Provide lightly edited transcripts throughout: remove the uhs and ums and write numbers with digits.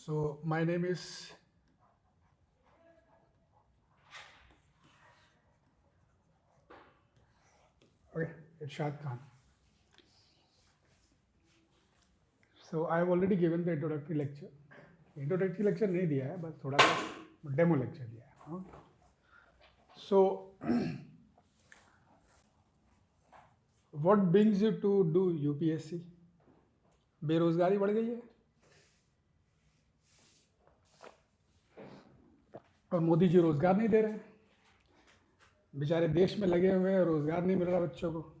So my name is Irshad Khan. So I have already given the introductory lecture. Introductory lecture नहीं दिया है, बस थोड़ा सा डेमो lecture दिया है. हाँ? So what brings you to do UPSC? बेरोजगारी बढ़ गई है और मोदी जी रोजगार नहीं दे रहे हैं. बेचारे देश में लगे हुए हैं, रोजगार नहीं मिल रहा बच्चों को.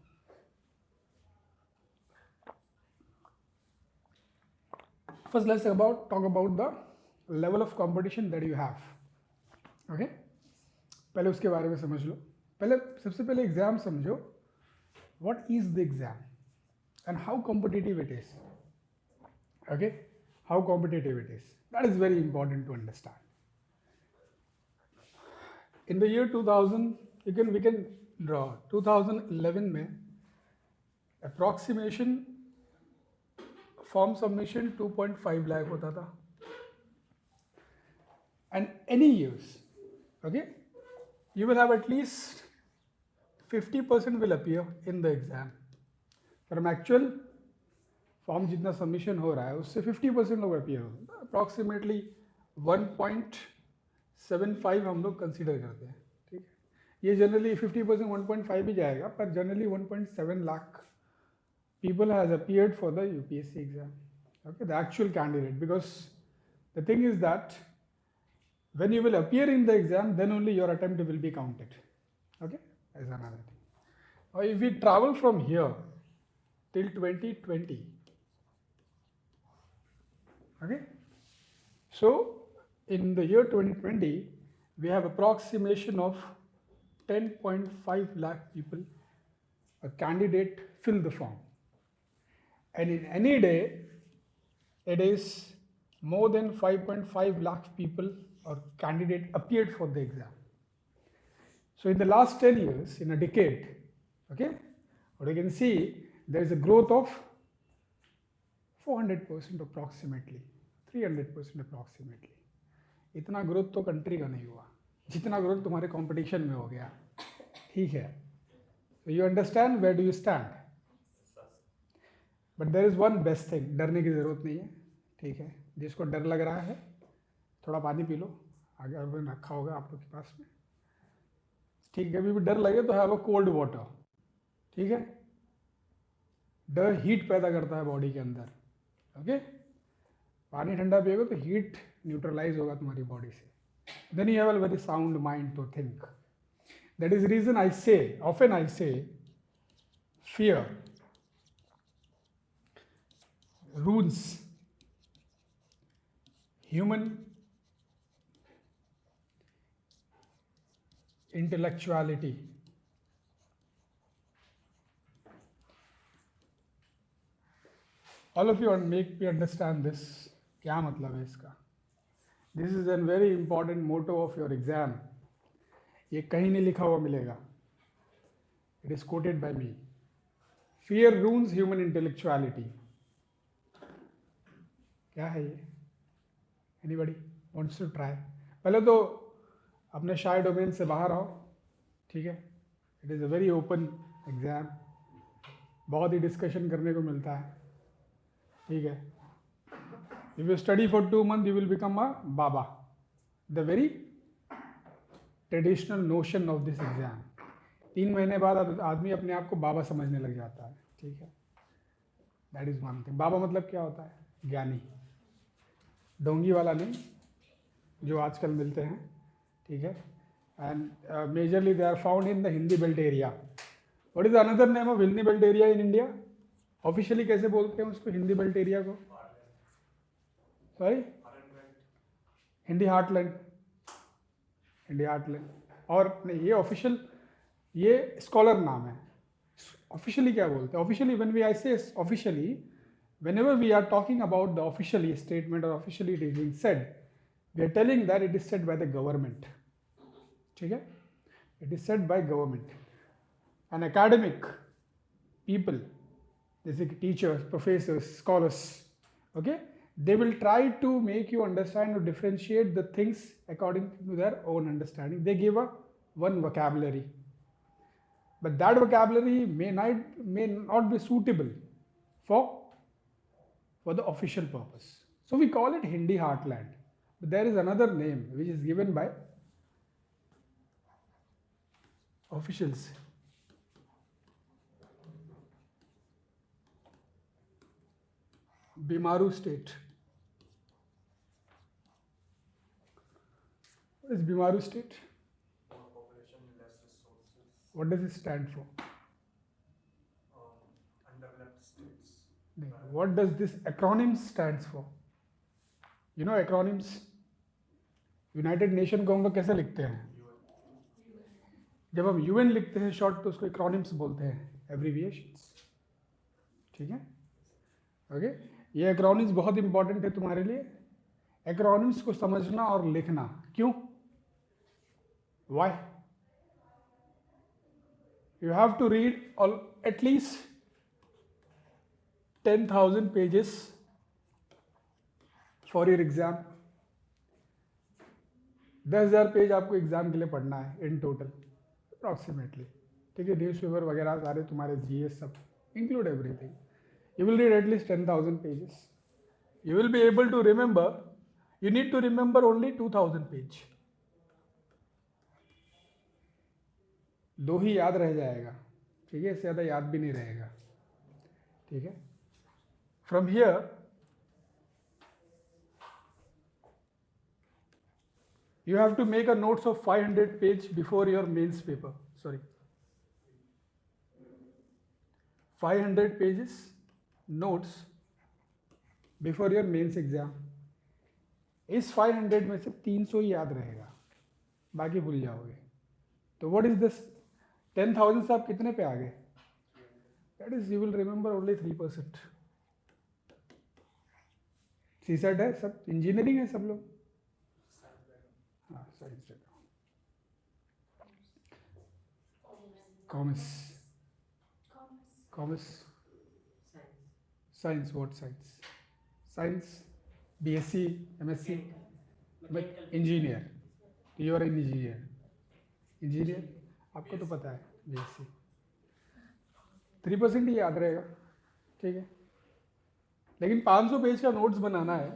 First, let's talk about the level of competition that you have. Okay? पहले उसके बारे में समझ लो. पहले सबसे पहले एग्जाम समझो. What is the exam and how competitive it is? Okay? How competitive it is. That is very important to understand. In the year 2000, we can draw 2011 में approximation फॉर्म सबमिशन 2.5 लाख होता था. And any years, okay, you will have at least 50% will appear in the exam. from actual form जितना submission हो रहा है उससे 50% लोग appear होते हैं. अप्रॉक्सीमेटली 1.75 हम लोग कंसिडर करते हैं. ठीक है, ये जनरली 50% 1.5 भी जाएगा, पर generally 1.7 lakh people has appeared for the UPSC exam. Okay, the actual candidate, because the thing is that when you will appear in the exam, then only your attempt will be counted. Okay, as another thing. Now, if we travel from here till 2020, okay, so in the year 2020, we have approximation of 10.5 lakh people, a candidate fill the form. And in any day, it is more than 5.5 lakh people or candidate appeared for the exam. So in the last 10 years, in a decade, okay, what you can see, there is a growth of 400% approximately, 300% approximately. इतना growth तो country का नहीं हुआ जितना growth तुम्हारे competition में हो गया. ठीक है, so you understand where do you stand. But there is one best thing, डरने की ज़रूरत नहीं है. ठीक है, जिसको डर लग रहा है थोड़ा पानी पी लो, आगे और रखा होगा आप लोग के पास में. ठीक है, अभी भी डर लगे तो हैव अ कोल्ड वाटर. ठीक है, डर हीट पैदा करता है बॉडी के अंदर. ओके, पानी ठंडा पिएगा तो हीट न्यूट्रलाइज होगा तुम्हारी बॉडी से. Then you have a very sound mind to think. That is reason I say often I say fear ruins human intellectuality. All of you make me understand this. क्या मतलब है इसका? This is a very important motto of your exam. ये कहीं नहीं लिखा हुआ मिलेगा. It is quoted by me. Fear ruins human intellectuality. क्या है ये? Anybody wants to try? पहले तो अपने शाय डोमेन से बाहर आओ. ठीक है, it is a very open exam, बहुत ही डिस्कशन करने को मिलता है. ठीक है, if you study for 2 months you will become a Baba. The very traditional notion of this exam. 3 महीने बाद आदमी अपने आप को बाबा समझने लग जाता है. ठीक है, दैट इज़ वन थिंग. बाबा मतलब क्या होता है? ज्ञानी. डोंगी वाला नहीं जो आजकल मिलते हैं. ठीक है, and majorly they are found in the Hindi belt area. What is another name of Hindi belt area in India? Officially कैसे बोलते हैं उसको, हिंदी बेल्ट एरिया को? Sorry, Hindi heartland. Hindi heartland. और नहीं, ये ऑफिशियल, ये स्कॉलर नाम है. ऑफिशियली क्या बोलते हैं? ऑफिशियली व्हेन वी आई से officially, whenever we are talking about the officially statement or officially it is being said, we are telling that it is said by the government. ठीक है, it is said by government. An academic people, जैसे कि teachers, professors, scholars, okay, They will try to make you understand or differentiate the things according to their own understanding. They give a one vocabulary, but that vocabulary may not be suitable for the official purpose. So we call it Hindi heartland. But there is another name which is given by officials. Bimaru state. What is Bimaru state? More population, less resources, What does it stand for? undeveloped states. What does this acronym stands for? You know acronyms? United nation को हम लोग कैसे लिखते हैं? जब हम UN लिखते हैं शॉर्ट तो उसको एक्रोनिम्स बोलते हैं, एब्रीविएशंस. ठीक है, ओके. ये एक्रोनिम्स बहुत इंपॉर्टेंट है तुम्हारे लिए. एक्रोनिम्स को समझना और लिखना. क्यों? Why? You have to read at least 10,000 pages for your exam. 10,000 page आपको एग्जाम के लिए पढ़ना है इन टोटल अप्रॉक्सीमेटली. ठीक है, न्यूज़पेपर वगैरह सारे तुम्हारे जीएस सब include everything. You will read at least 10,000 pages. You will be able to remember. You need to remember only 2,000 page. 2 ही याद रह जाएगा. ठीक है, इससे ज़्यादा याद भी नहीं रहेगा. ठीक है. From here you have to make a notes of 500 page before your mains paper. Sorry, 500 pages notes before your mains exam. इस 500 में से 300 ही याद रहेगा, बाकी भूल जाओगे. तो what is this 10,000 से आप कितने पे आ गए? That is, you will remember only 3%. CSAT है, सब इंजीनियरिंग है सब लोग. हाँ, science. Commerce. Commerce. Science. What science? Science. BSc, MSc, engineer. You are an engineer. Engineer आपको तो पता है बीएससी. 3% ही याद रहेगा. ठीक है, लेकिन 500 पेज का नोट्स बनाना है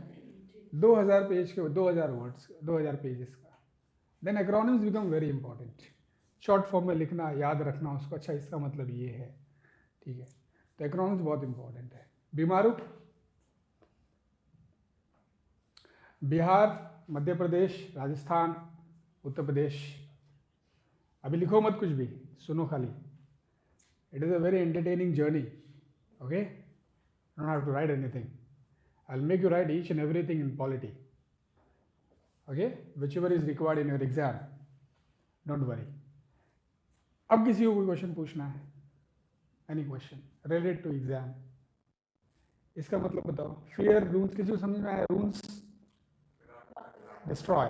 2,000 पेज के, 2,000 वर्ड्स, 2,000 पेजेस का. Then acronyms become very important. Short form में लिखना, याद रखना उसको. अच्छा, इसका मतलब ये है. ठीक है, तो एक्रोनिम्स बहुत इंपॉर्टेंट है. बीमारू. बिहार, मध्य प्रदेश, राजस्थान, उत्तर प्रदेश. अभी लिखो मत कुछ भी, सुनो खाली. It is a very entertaining journey. Okay, don't have to write anything. I'll make you write each and everything in polity. Okay, whichever is required in your exam. Don't worry. अब किसी को कोई क्वेश्चन पूछना है? Any question related to exam? इसका मतलब बताओ. Fear rules किसी को समझ में आया? Rules destroy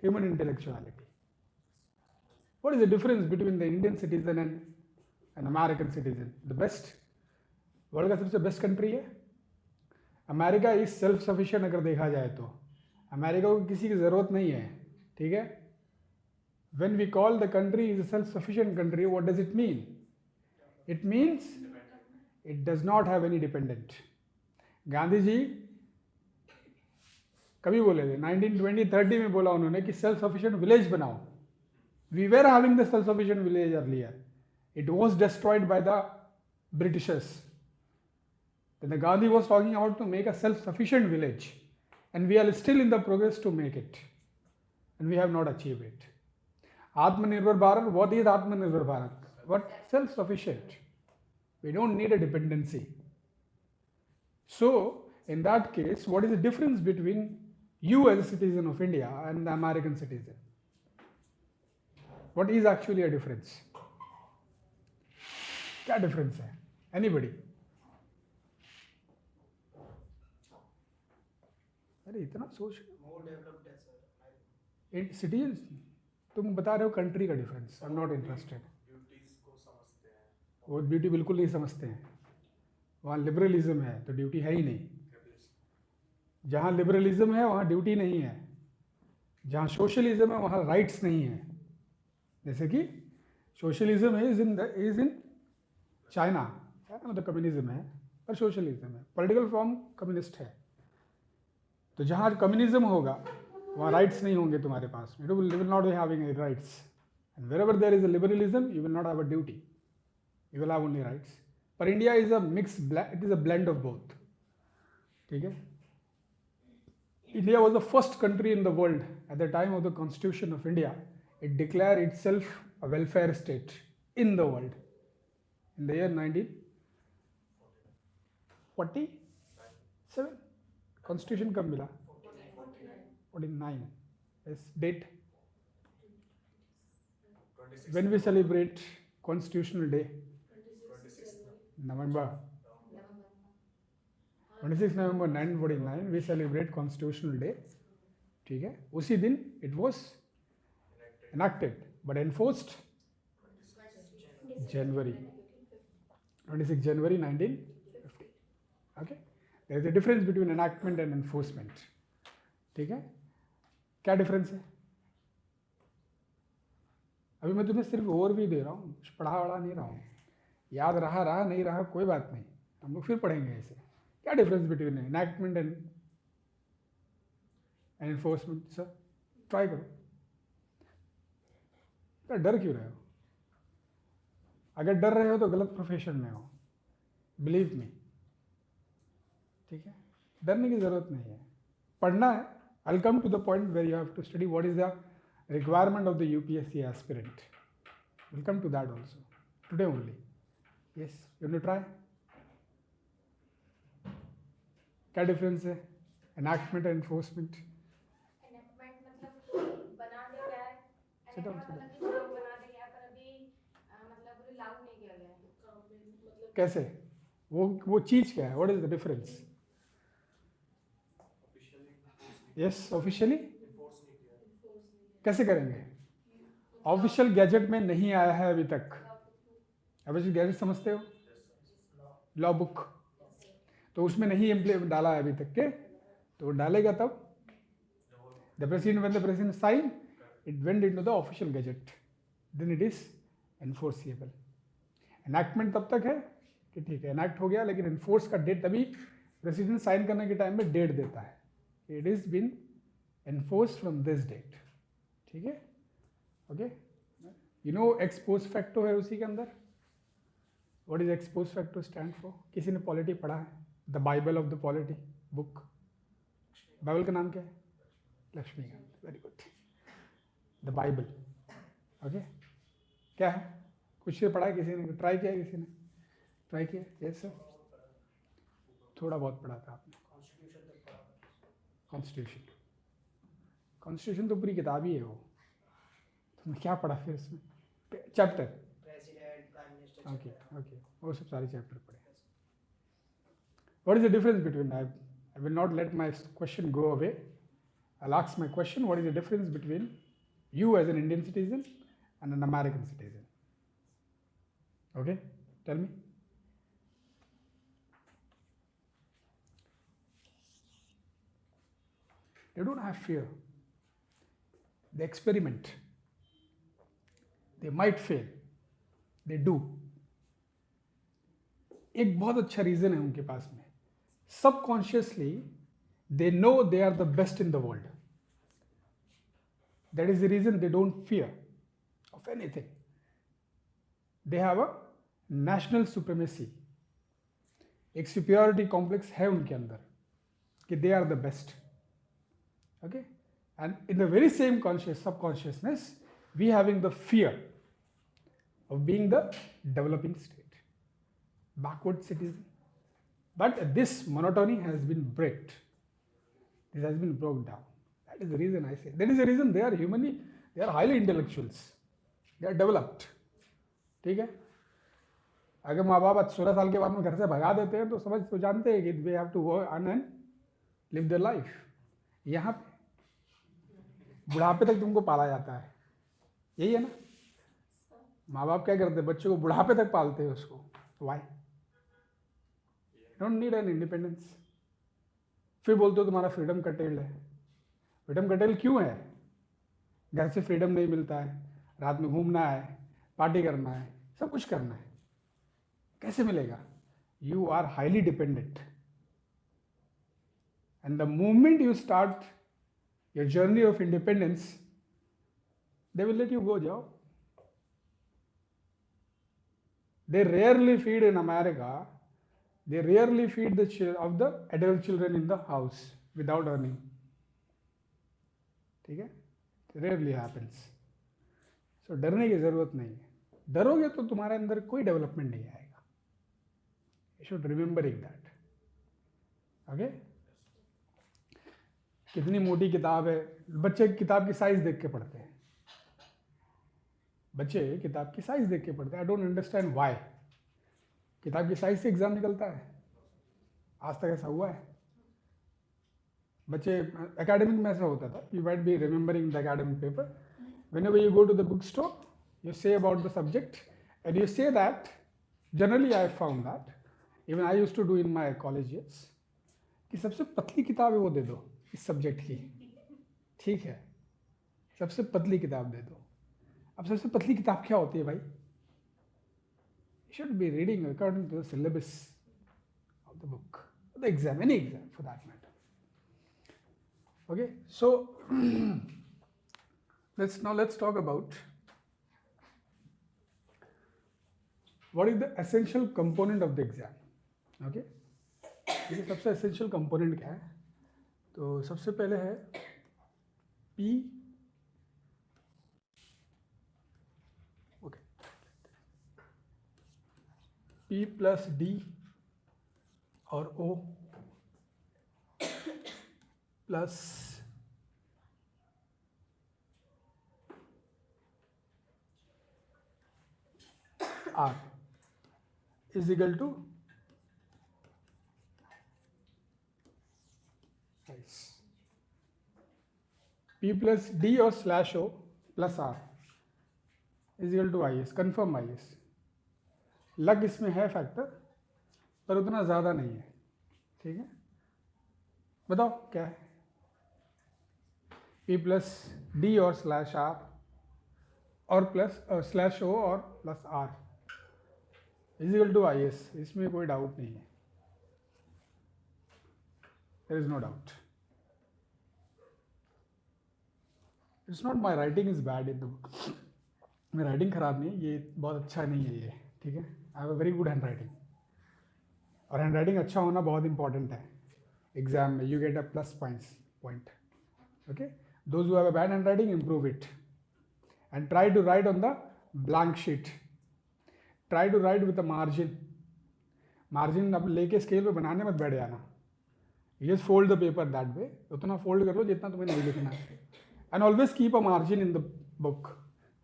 human intellectuality. What is the difference between the Indian citizen and an American citizen? The best. World का सबसे बेस्ट कंट्री है अमेरिका. Is self sufficient. अगर देखा जाए तो अमेरिका को किसी की ज़रूरत नहीं है. ठीक है, when we call the country is a self sufficient country, what does it mean? It means it does not have any dependent. Gandhi ji कभी बोले थे? 1920-30 में बोला उन्होंने कि सेल्फ सफिशिएंट विलेज बनाओ. We were having the self sufficient village earlier. It was destroyed by the Britishers. Then the Gandhi was talking about to make a self-sufficient village, and we are still in the progress to make it, and we have not achieved it. Atmanirbhar Bharat. What is Atmanirbhar Bharat? What? Self-sufficient. We don't need a dependency. So, in that case, what is the difference between you as a citizen of India and the American citizen? What is actually a difference? क्या difference है? Anybody? अरे इतना सोच. More developed है sir. इन citizen. तुम बता रहे हो कंट्री का difference. I am not interested. Duties को समझते हैं. वो ड्यूटी बिल्कुल नहीं समझते हैं. वहाँ लिबरलिज्म है तो ड्यूटी है ही नहीं. जहाँ लिबरलिज्म है वहाँ ड्यूटी नहीं है, जहाँ सोशलिज्म है वहाँ राइट्स नहीं है। जैसे कि सोशलिज्म इज इन चाइना में तो कम्युनिज्म है, पर सोशलिज्म है, पॉलिटिकल फॉर्म कम्युनिस्ट है। तो जहाँ कम्युनिज्म होगा वहाँ राइट्स नहीं होंगे तुम्हारे पास, you will not be having any rights. And wherever there is a liberalism you will not have a duty, you will have only rights. पर India is a mix, it is a blend of both. ठीक है, India was the first country in the world at the time of the Constitution of India. It declared itself a welfare state in the world in the year 1947. Constitution कब मिला? 49. Yes, date. 26 When we celebrate Constitutional Day? 26 November. 26 November 1949 we celebrate Constitutional Day. ठीक है, उसी दिन it was enacted but enforced January 26 January 1950. Okay, there is a difference between enactment and enforcement. ठीक है, क्या difference है? अभी मैं तुम्हें सिर्फ ओवरव्यू दे रहा हूँ, पढ़ा वढ़ा नहीं रहा हूँ। याद रहा नहीं रहा कोई बात नहीं, हम लोग फिर पढ़ेंगे ऐसे। क्या difference between enactment and enforcement? Sir try करो। क्या डर क्यों रहे हो? अगर डर रहे हो तो गलत प्रोफेशन में हो, बिलीव मी। ठीक है, डरने की जरूरत नहीं है, पढ़ना है। I will come to the point where you have to study what is the requirement of the UPSC aspirant. We'll come to that also today only. Yes, you want to try? क्या difference है enactment and enforcement? enactment मतलब बना दिया गया है, Sit down, sit down. मतलब कि जो बना दिया गया पर अभी मतलब लागू नहीं किया गया है। मतलब कैसे? वो चीज क्या है? What is the difference? officially Yes, officially enforce नहीं किया। कैसे करेंगे? ऑफिशियल गैजेट में नहीं आया है अभी तक। ऑफिशियल गैजेट समझते हो? लॉ बुक, तो उसमें नहीं इम्प्लीमेंट डाला है अभी तक के, तो वो डालेगा तब। The president, when the president sign it went into the official gazette, then it is enforceable. Enactment तब तक है कि ठीक है एनैक्ट हो गया, लेकिन एनफोर्स का डेट तभी प्रेसिडेंट साइन करने के टाइम में डेट देता है, it is been enforce from this date. ठीक है, okay. You know ex post facto है उसी के अंदर। What is ex post facto stand for? किसी ने पॉलिटी पढ़ा है? The bible of the polity book, bible का नाम क्या है? Laxmikanth, very good. The bible, okay. क्या है? कुछ से पढ़ा है किसी ने? ट्राई किया है किसी ने? ट्राई किया? यस सर, थोड़ा बहुत पढ़ा था आपने। कॉन्स्टिट्यूशन, कॉन्स्टिट्यूशन तो पूरी किताब ही है वो, तुमने क्या पढ़ा फिर इसमें? Chapter, president, prime minister. Okay okay, वो सब सारे चैप्टर पढ़े। What is the difference between, I will not let my question go away, I will ask my question, what is the difference between you as an Indian citizen and an American citizen? Okay, tell me. They don't have fear. They experiment. They might fail. They do. एक बहुत अच्छा reason है उनके पास में, subconsciously they know they are the best in the world. That is the reason they don't fear of anything. They have a national supremacy, एक superiority complex है उनके अंदर कि दे आर द बेस्ट। Okay, and in the very same subconsciousness, we having the fear of being the developing state, backward citizen. But this monotony has been broken. This has been broken down. That is the reason I say. That is the reason they are they are highly intellectuals. They are developed. ठीक है? अगर माँ बाप 16 साल के बाद में घर से भगा देते हैं तो जानते हैं कि they have to work and live their life. यहाँ पे बुढ़ापे तक तुमको पाला जाता है, यही है ना? माँ बाप क्या करते हैं? बच्चों को बुढ़ापे तक पालते हैं उसको। Why? Don't need an independence. फिर बोलते हो तुम्हारा फ्रीडम कटेल्ड है। फ्रीडम कटेल्ड क्यों है? घर से फ्रीडम नहीं मिलता है, रात में घूमना है, पार्टी करना है, सब कुछ करना है, कैसे मिलेगा? You are highly dependent, and the moment you start your journey of independence, they will let you go. जाओ। They rarely feed in America. They rarely feed of the adult children in the house without earning. ठीक है? Rarely happens. So डरने की जरूरत नहीं है। डरोगे तो तुम्हारे अंदर कोई डेवलपमेंट नहीं आएगा। You should remembering that. Okay? कितनी मोटी किताब है, बच्चे किताब की साइज देख के पढ़ते हैं। बच्चे किताब की साइज देख के पढ़ते हैं। I don't understand why. किताब की साइज से एग्जाम निकलता है? आज तक ऐसा हुआ है? बच्चे एकेडमिक में ऐसा होता था, you might be remembering the academic paper, whenever you go to the bookstore, you say about the subject and you say that, generally I found that, even I used to do in my college years, कि सबसे पतली किताब है वो दे दो इस subject की, ठीक है, सबसे पतली किताब दे दो। अब सबसे पतली किताब क्या होती है भाई? You should be reading according to the syllabus of the book, the exam, any exam for that matter. Okay, so let's talk about what is the essential component of the exam. Okay, ये सबसे essential component क्या है? तो सबसे पहले है P, P plus D और O plus R is equal to IS. P plus D और slash O plus R is equal to IS. Confirm IS. लग इसमें है फैक्टर, पर उतना ज़्यादा नहीं है, ठीक है? बताओ क्या है? P प्लस डी और स्लैश आर और प्लस स्लैश ओ और plus R equal to I S. इसमें कोई डाउट नहीं है, there is no doubt. It's not my writing is bad in the book, मेरी राइटिंग खराब नहीं है, ये बहुत अच्छा नहीं है ये, ठीक है? I have a very good hand writing, और हैंड राइटिंग अच्छा होना बहुत इंपॉर्टेंट है एग्जाम में। You get a plus point. Okay, those who have a bad hand writing improve it and try to write on the blank sheet, try to write with a margin. Margin अब लेके scale पे बनाने मत बैठ जाना, just fold the paper that way, उतना fold कर लो जितना तुम्हें नहीं लिखना है, and always keep a margin in the book,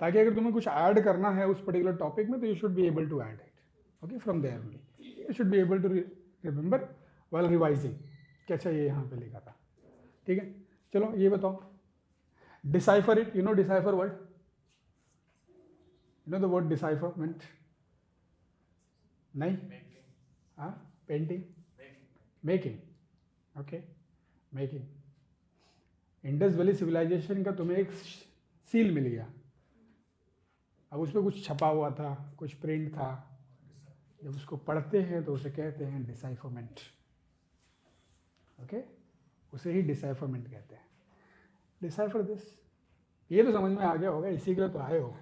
ताकि अगर तुम्हें कुछ ऐड करना है उस पर्टिकुलर टॉपिक में तो you should be able to add it. Okay, from there only you should be able to remember while revising कि अच्छा ये यहाँ पे लिखा था, ठीक है? चलो ये बताओ, decipher it. You know decipher word? You know the word decipherment? नहीं? हाँ, painting, making. Okay, making. Indus Valley Civilisation का तुम्हें एक सील मिल गया, अब उस पर कुछ छपा हुआ था, कुछ प्रिंट था, जब उसको पढ़ते हैं तो उसे कहते हैं डिसाइफरमेंट। ओके, उसे ही डिसाइफरमेंट कहते हैं। डिसाइफर दिस, ये तो समझ में आ गया होगा, इसी के लिए तो आए हो,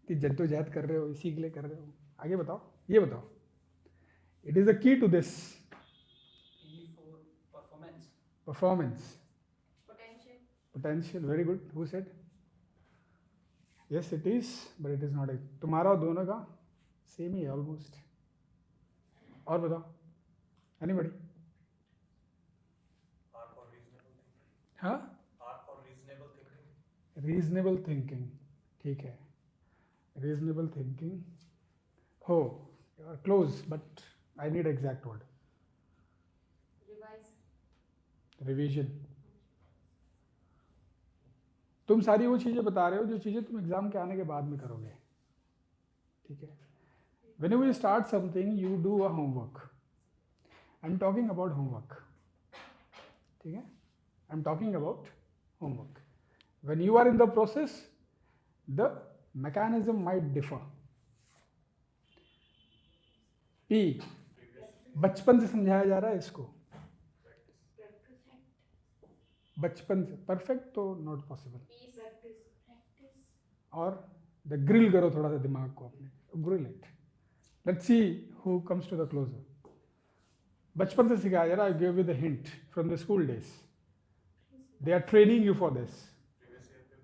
कि जद्दोजहद कर रहे हो, इसी के लिए कर रहे हो। आगे बताओ, ये बताओ, it is the key to this performance, potential. Very good. Who said? Yes, it is, but it is not. तुम्हारा और दोनों का सेम ही है ऑलमोस्ट। और बताओ, एनीबॉडी? हाँ, रीजनेबल थिंकिंग, ठीक है, रीजनेबल थिंकिंग हो, close, but I need exact word. Revision. तुम सारी वो चीज़ें बता रहे हो जो चीज़ें तुम एग्जाम के आने के बाद में करोगे, ठीक है? Whenever you start something, you do a homework. I'm talking about homework. ठीक है, I am talking about homework. When you are in the process the mechanism might differ. P, बचपन से समझाया जा रहा है इसको, बचपन से. परफेक्ट तो नॉट पॉसिबल. और द ग्रिल करो थोड़ा सा दिमाग को अपने, grill it. Let's see who comes to the closure. बचपन से सिखाया जा रहा है. I give you the hint from the school days. They are training you for this.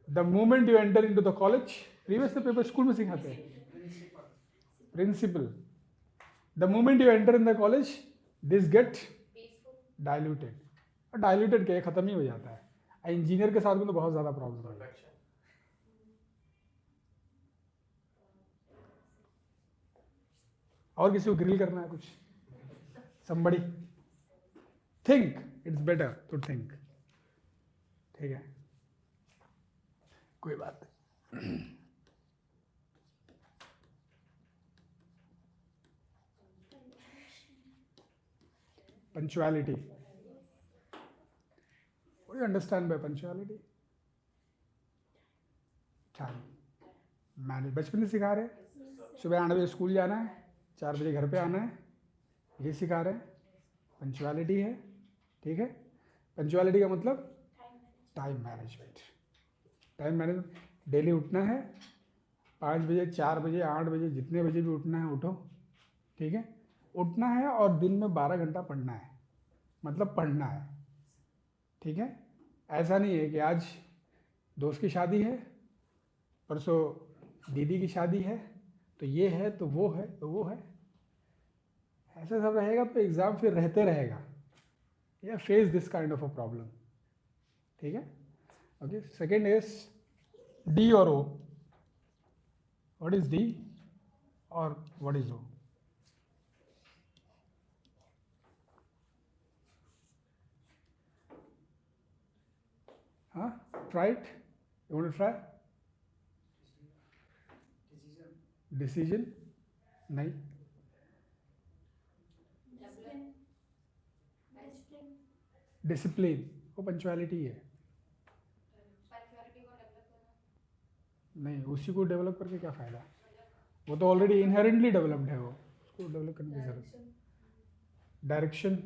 The moment you enter in to the college, previous paper school में सिखाते हैं. Principal. The moment you enter in the college this get diluted. और diluted क्या, खत्म ही हो जाता है. Engineer के साथ में तो बहुत ज़्यादा प्रॉब्लम है. और किसी को ग्रिल करना है कुछ? somebody think, it's better to think. ठीक है, कोई बात नहीं. Punctuality, what do you understand by punctuality? Time manage. बचपन से सिखा रहे हैं, सुबह 8 बजे स्कूल जाना है, 4 बजे घर पे आना है, ये सिखा रहे हैं. पंचुअलिटी है. ठीक है, पंचुअलिटी का मतलब time management. Time management. Daily उठना है 5 बजे, 4 बजे, 8 बजे, जितने बजे भी उठना है उठो. ठीक है, उठना है और दिन में 12 घंटा पढ़ना है, मतलब पढ़ना है. ठीक है, ऐसा नहीं है कि आज दोस्त की शादी है, परसों दीदी की शादी है, तो ये है तो वो है तो वो है. ऐसा सब रहेगा तो एग्ज़ाम फिर रहते रहेगा. या face this kind of a problem. ठीक है, ओके. सेकेंड इज डी और ओ. व्हाट इज डी और व्हाट इज ओ? हाँ, try it. You want to try? Decision नहीं. डिसिप्लिन वो पंचुअलिटी है. नहीं, उसी को डेवलप करके क्या फ़ायदा? वो तो ऑलरेडी इनहेरेंटली डेवलप्ड है, वो उसको डेवलप करने की जरूरत. Direction.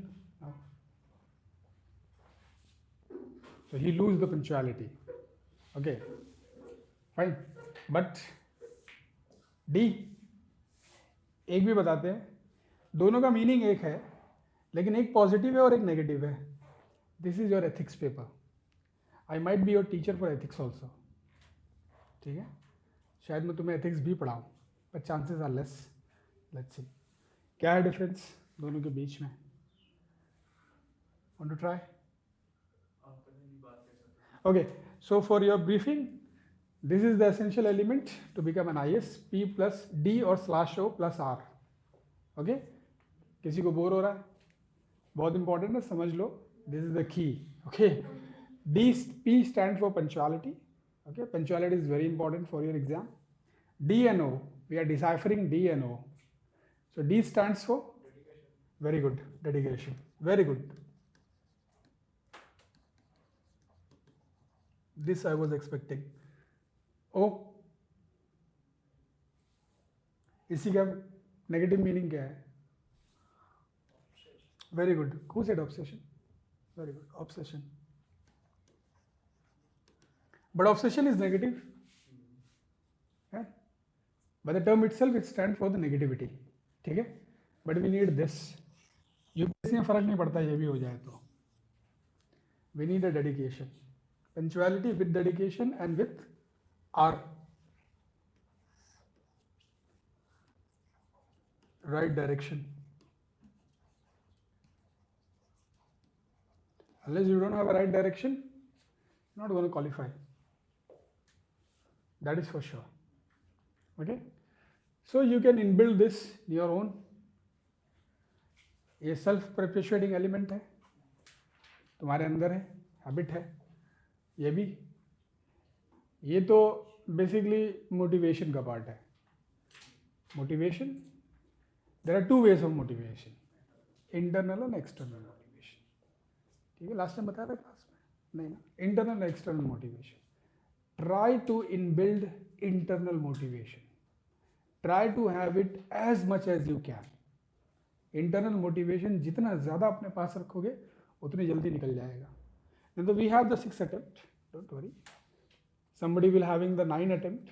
So he lose the punctuality. Okay, fine. But D, एक भी बताते हैं, दोनों का मीनिंग एक है, लेकिन एक पॉजिटिव है और एक नेगेटिव है. This is your ethics paper. I might be your teacher for ethics also. ठीक है, शायद मैं तुम्हें एथिक्स भी पढ़ाऊँ, पर chances are less. Let's see क्या है डिफरेंस दोनों के बीच में. Want to try? Okay, so for your briefing, this is the essential element to become an IS. P plus D or /O plus R. Okay, किसी को bore हो रहा है? बहुत इंपॉर्टेंट है, समझ लो. This is the key. Okay, P stand for punctuality. Okay, punctuality is very important for your exam. D and O, we are deciphering D and O. So D stands for very good, dedication. Very good. This I was expecting. O, इसी का negative meaning क्या है? Very good. Who said obsession? Very good, obsession. But obsession is negative. By the term itself, it stands for the negativity. ठीक है, but we need this. UPSC में फर्क नहीं पड़ता ये भी हो जाए तो. We need a dedication. Punctuality with dedication and with R. Right direction. Unless you don't have a right direction, you're not going to qualify. That is for sure. Okay? So you can inbuild this in your own. ये self perpetuating element है, तुम्हारे अंदर है, habit है. ये भी, ये तो बेसिकली मोटिवेशन का पार्ट है. Motivation, there are 2 ways of motivation, internal and external motivation. ठीक है, लास्ट टाइम बताया था क्लास में, नहीं ना, internal external motivation. Try to inbuild internal motivation, try to have it as much as you can. Internal motivation जितना ज़्यादा अपने पास रखोगे उतनी जल्दी निकल जाएगा। नहीं तो we have the 6 attempt, don't worry, somebody will having the 9 attempt,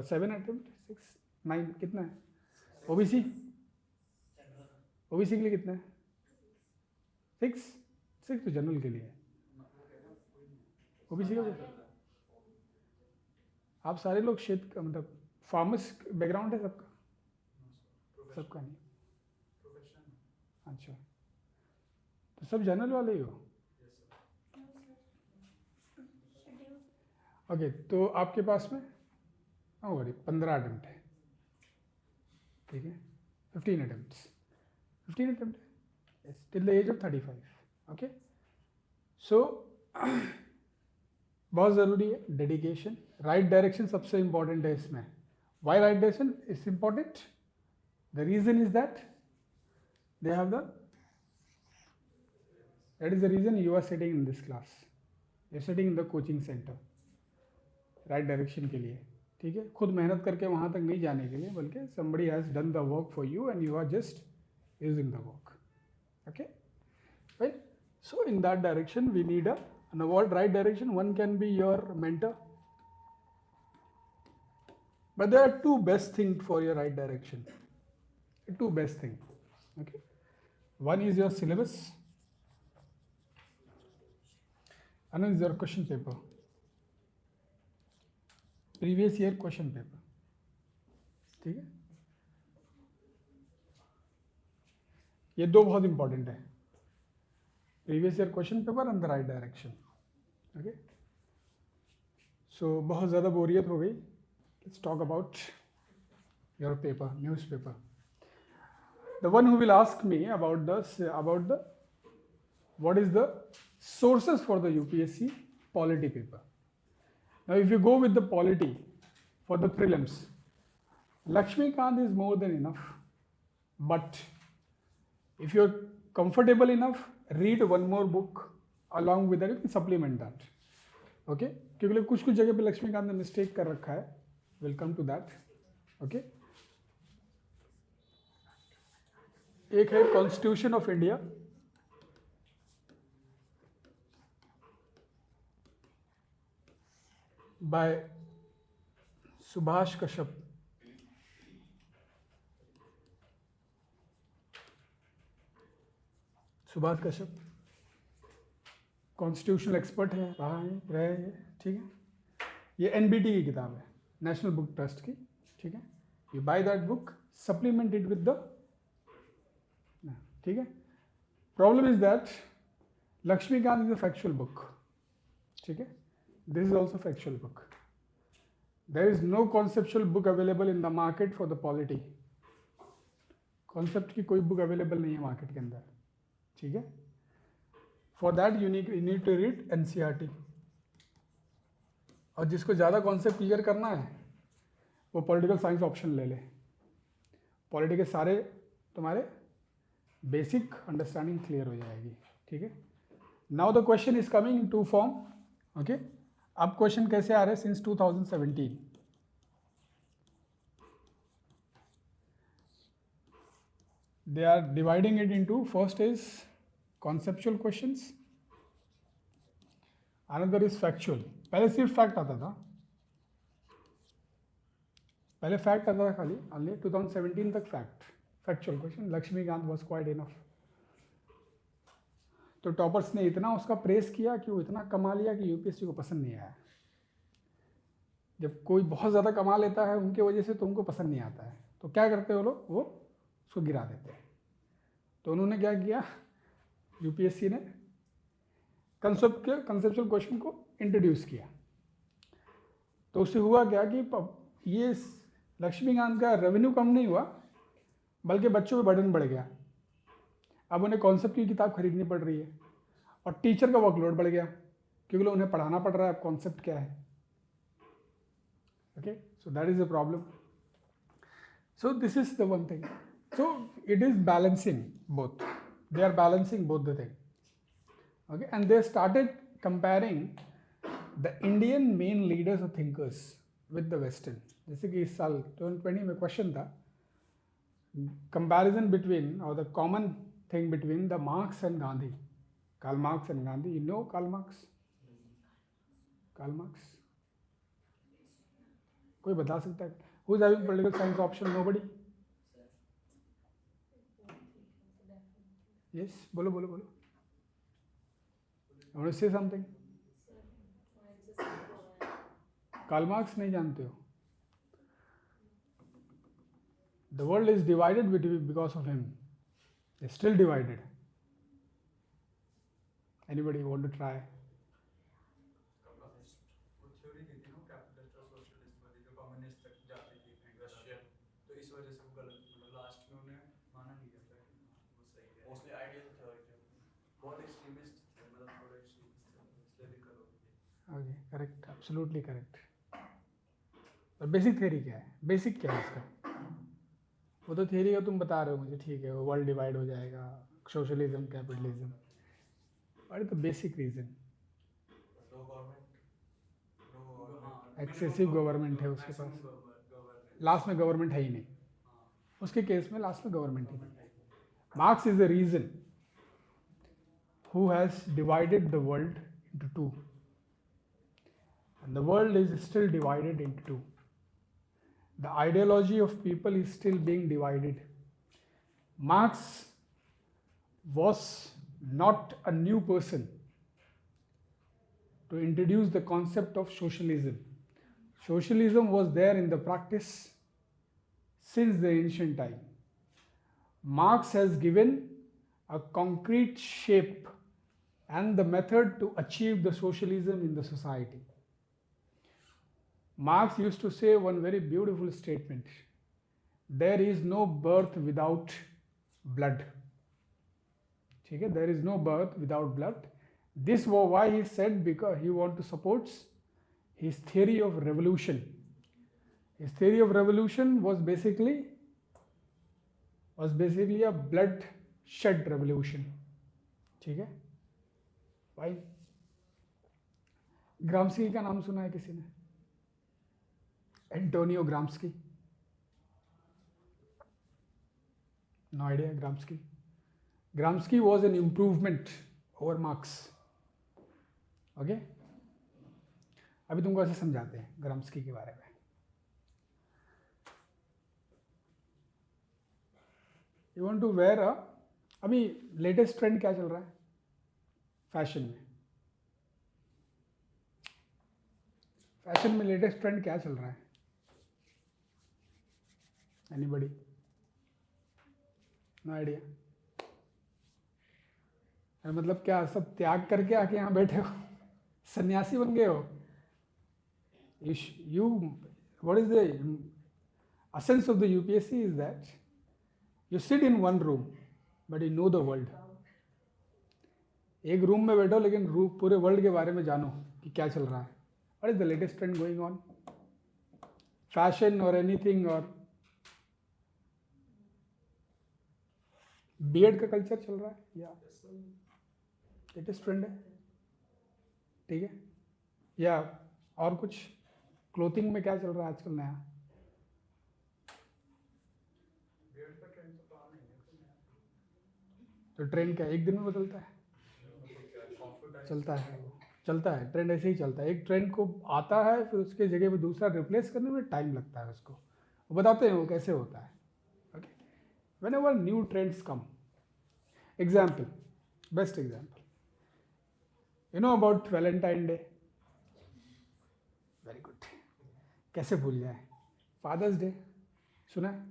7 attempt, 6, 9 कितना है? ओबीसी, ओबीसी के लिए कितना है? 6 तो जनरल के लिए है। ओबीसी का आप सारे लोग क्षेत्र का मतलब फार्मर्स बैकग्राउंड है सबका? सबका नहीं, अच्छा, तो सब जनरल वाले ही हो। ओके, तो आपके पास में 15 अटेम्प्ट है, ठीक है, 15 अटेम्प्ट्स, 15 अटेम्प्ट है till the age of 35। Okay, so बहुत ज़रूरी है डेडिकेशन, राइट डायरेक्शन सबसे इम्पॉर्टेंट है इसमें। Why right direction is important? The reason is that they have the, that is the reason you are sitting in this class, you are sitting in the coaching center, right direction के लिए, ठीक है, खुद मेहनत करके वहाँ तक नहीं जाने के लिए, बल्कि somebody has done the work for you and you are just using the work, okay, right? So in that direction we need an award, right direction. One can be your mentor, but there are two best things for your right direction, two best things, okay. One is your syllabus, another is your question paper, previous year question paper, ठीक है, ये दो बहुत important है, previous year question paper and the right direction, okay. So बहुत ज़्यादा बोरियत हो गई, let's talk about your paper, newspaper. The one who will ask me about the what is the sources for the UPSC polity paper. Now if you go with the polity for the prelims, Lakshmikant is more than enough, but if you're comfortable enough, read one more book along with that, you can supplement that, okay, क्योंकि कुछ जगह पे लक्ष्मीकांत ने mistake कर रखा है, we'll come to that, okay। एक है constitution of India, by Subhash Kashyap, Subhash Kashyap constitutional expert है, रहे ये, ठीक है, ये एनबीटी की किताब है, नेशनल बुक ट्रस्ट की, ठीक है, you buy that book, supplement it with the, ठीक है। Problem is that Laxmikanth is a factual book, ठीक है, this is also factual book, there is no conceptual book available in the market for the polity, concept की कोई book available नहीं है market के अंदर, ठीक है। For that you need to read NCERT, और जिसको ज़्यादा कॉन्सेप्ट क्लियर करना है वो पॉलिटिकल साइंस ऑप्शन ले ले, पॉलिटी के सारे तुम्हारे बेसिक अंडरस्टैंडिंग क्लियर हो जाएगी, ठीक है। Now the question is coming in to form, okay. अब क्वेश्चन कैसे आ रहे हैं since 2017, they are dividing it into, first is conceptual questions, another is factual. पहले सिर्फ फैक्ट आता था, पहले फैक्ट आता था खाली, ओनली 2017 तक factual question, Laxmikanth was quite enough. तो टॉपर्स ने इतना उसका प्रेस किया कि वो इतना कमा लिया कि यूपीएससी को पसंद नहीं आया। जब कोई बहुत ज़्यादा कमा लेता है उनके वजह से तो उनको पसंद नहीं आता है, तो क्या करते हैं वो लोग, वो उसको गिरा देते हैं। तो उन्होंने क्या किया, यूपीएससी ने कंसेप्चुअल क्वेश्चन को इंट्रोड्यूस किया। तो उससे हुआ क्या कि ये लक्ष्मीकांत का रेवेन्यू कम नहीं हुआ, बल्कि बच्चों पे बर्डन बढ़ गया। अब उन्हें कॉन्सेप्ट की किताब खरीदनी पड़ रही है और टीचर का वर्कलोड बढ़ गया, क्योंकि उन्हें पढ़ाना पड़ रहा है अब कॉन्सेप्ट क्या है, okay. So that is the problem. So this is the one thing, so it is balancing both, they are balancing both the thing. Okay, and they started comparing the Indian main leaders or thinkers with the Western. जैसे कि इस साल 2020 में question था, comparison between or the common thing between the Marx and Gandhi. Karl Marx and Gandhi. You know Karl Marx? Karl Marx. कोई बता सकता है? Who is having political science option? Nobody. Yes, बोलो बोलो बोलो. I want to say something. Karl Marx नहीं जानते हो? The world is divided because of him. It's still divided. Anybody want to try? वो थ्योरी दी थी ना कैपिटलिस्ट और सोशलिस्ट वाली, जो कम्युनिस्ट तक जाती थी रशियन, तो इस वजह से वो गलत, मतलब लास्ट में उन्हें माना नहीं गया था कि वो सही है। मोस्टली आइडियल थ्योरी थे, बहुत एक्सट्रीमिस्ट थे, मतलब थोड़े एक्सट्रीमिस्ट थे, इसलिए दिक्कत होती थी। Okay, correct, absolutely correct. और बेसिक थ्योरी क्या है? बेसिक क्या है इसका? वो तो थ्योरी का तुम बता रहे हो मुझे, ठीक है, वो वर्ल्ड डिवाइड हो जाएगा, socialism, capitalism. What is the basic reason? No government, excessive government है उसके पास. लास्ट में गवर्नमेंट है ही नहीं. उसके केस में लास्ट में गवर्नमेंट ही नहीं. Marx is the reason who has divided the world into two. And the world is still divided into two. The ideology of people is still being divided. Marx was not a new person to introduce the concept of socialism. Socialism was there in the practice since the ancient time. Marx has given a concrete shape and the method to achieve the socialism in the society. Marx used to say one very beautiful statement: there is no birth without blood. ठीक है, there is no birth without blood. This was why he said, because he want to support his theory of revolution. His theory of revolution was basically a blood shed revolution. ठीक है, fine. Gramsci का नाम सुना है किसी ने? Antonio Gramsci. No idea. Gramsci was an improvement over Marx. Okay, अभी तुमको ऐसे समझाते हैं ग्राम्स्की के बारे में. You want to wear a, अभी लेटेस्ट ट्रेंड क्या चल रहा है फैशन में? फैशन में लेटेस्ट ट्रेंड क्या चल रहा है? एनीबडी? No idea. मतलब क्या सब त्याग करके आके यहाँ बैठे हो? सन्यासी बन गए हो? You what is the essence of the UPSC is that you sit in one room but you know the world. एक रूम में बैठो लेकिन पूरे वर्ल्ड के बारे में जानो कि क्या चल रहा है. What is the latest trend going on? Fashion or anything, or बीएड का कल्चर चल रहा है या लेटेस्ट ट्रेंड है? ठीक है, या और कुछ क्लोथिंग में क्या चल रहा है आजकल नया? तो ट्रेंड क्या एक दिन में बदलता है? चलता है ट्रेंड ऐसे ही चलता है. एक ट्रेंड को आता है, फिर उसके जगह पे दूसरा रिप्लेस करने में टाइम लगता है उसको. वो बताते हैं वो कैसे होता है. Okay, whenever new trends come, example, best example, you know about Valentine Day? Very good. कैसे भूल जाए? फादर्स डे सुना है?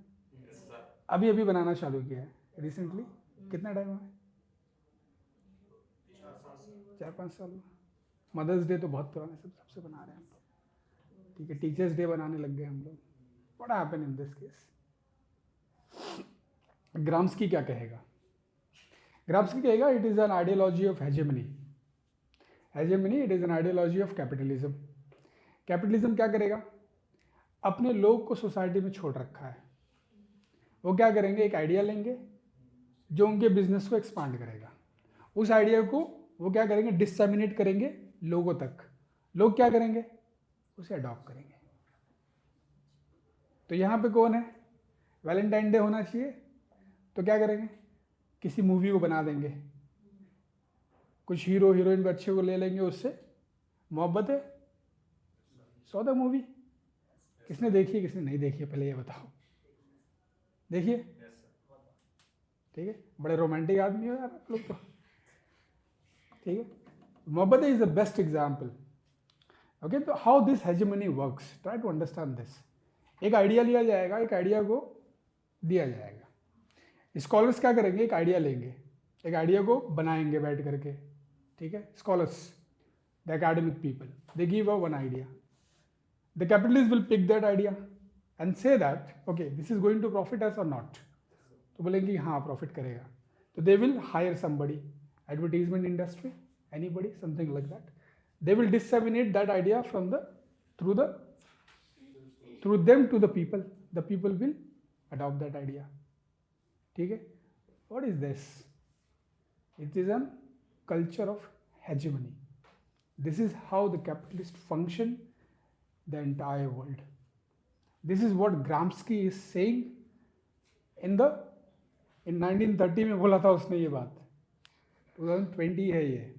अभी अभी बनाना चालू किया है रिसेंटली. कितना टाइम हुआ है? 4-5 साल में. मदर्स डे तो बहुत पुराने सबसे बना रहे हैं हम लोग. ठीक है, टीचर्स डे बनाने लग गए हम लोग. What happen in this case? Gramsci क्या कहेगा? ग्राम्स्की कहेगा it is an ideology of hegemony. It is an ideology of capitalism. Capitalism क्या करेगा? अपने लोग को सोसाइटी में छोड़ रखा है. वो क्या करेंगे? एक आइडिया लेंगे जो उनके बिजनेस को एक्सपांड करेगा. उस आइडिया को वो क्या करेंगे, डिससेमिनेट करेंगे लोगों तक। लोग क्या करेंगे, उसे अडॉप्ट करेंगे। तो यहाँ पे कौन है, वैलेंटाइन डे होना चाहिए, तो क्या करेंगे, किसी मूवी को बना देंगे, कुछ हीरो हीरोइन को अच्छे को ले लेंगे, उससे मोहब्बत है। सो द मूवी किसने देखी है, किसने नहीं देखी है, पहले ये बताओ। देखिए, ठीक है, बड़े रोमांटिक आदमी हो यार आप लोग तो, ठीक है। मोहब्बत is the best example. Okay, तो how this hegemony works, try to understand this. एक आइडिया लिया जाएगा, एक आइडिया को दिया जाएगा। स्कॉलर्स क्या करेंगे, एक आइडिया लेंगे, एक आइडिया को बनाएंगे बैठ करके, ठीक है। Scholars, the academic people, they give a one idea, the capitalist will pick that idea and say that okay this is going to profit us और नॉट। तो बोलेंगे हाँ प्रॉफिट करेगा, तो they will hire somebody, advertisement industry, anybody, something like that. They will disseminate that idea from the through them to the people. The people will adopt that idea. ठीक है, what is this? It is a culture of hegemony. This is how the capitalists function the entire world. This is what Gramsci is saying in 1930 में बोला था उसने ये बात, 2020 है ये।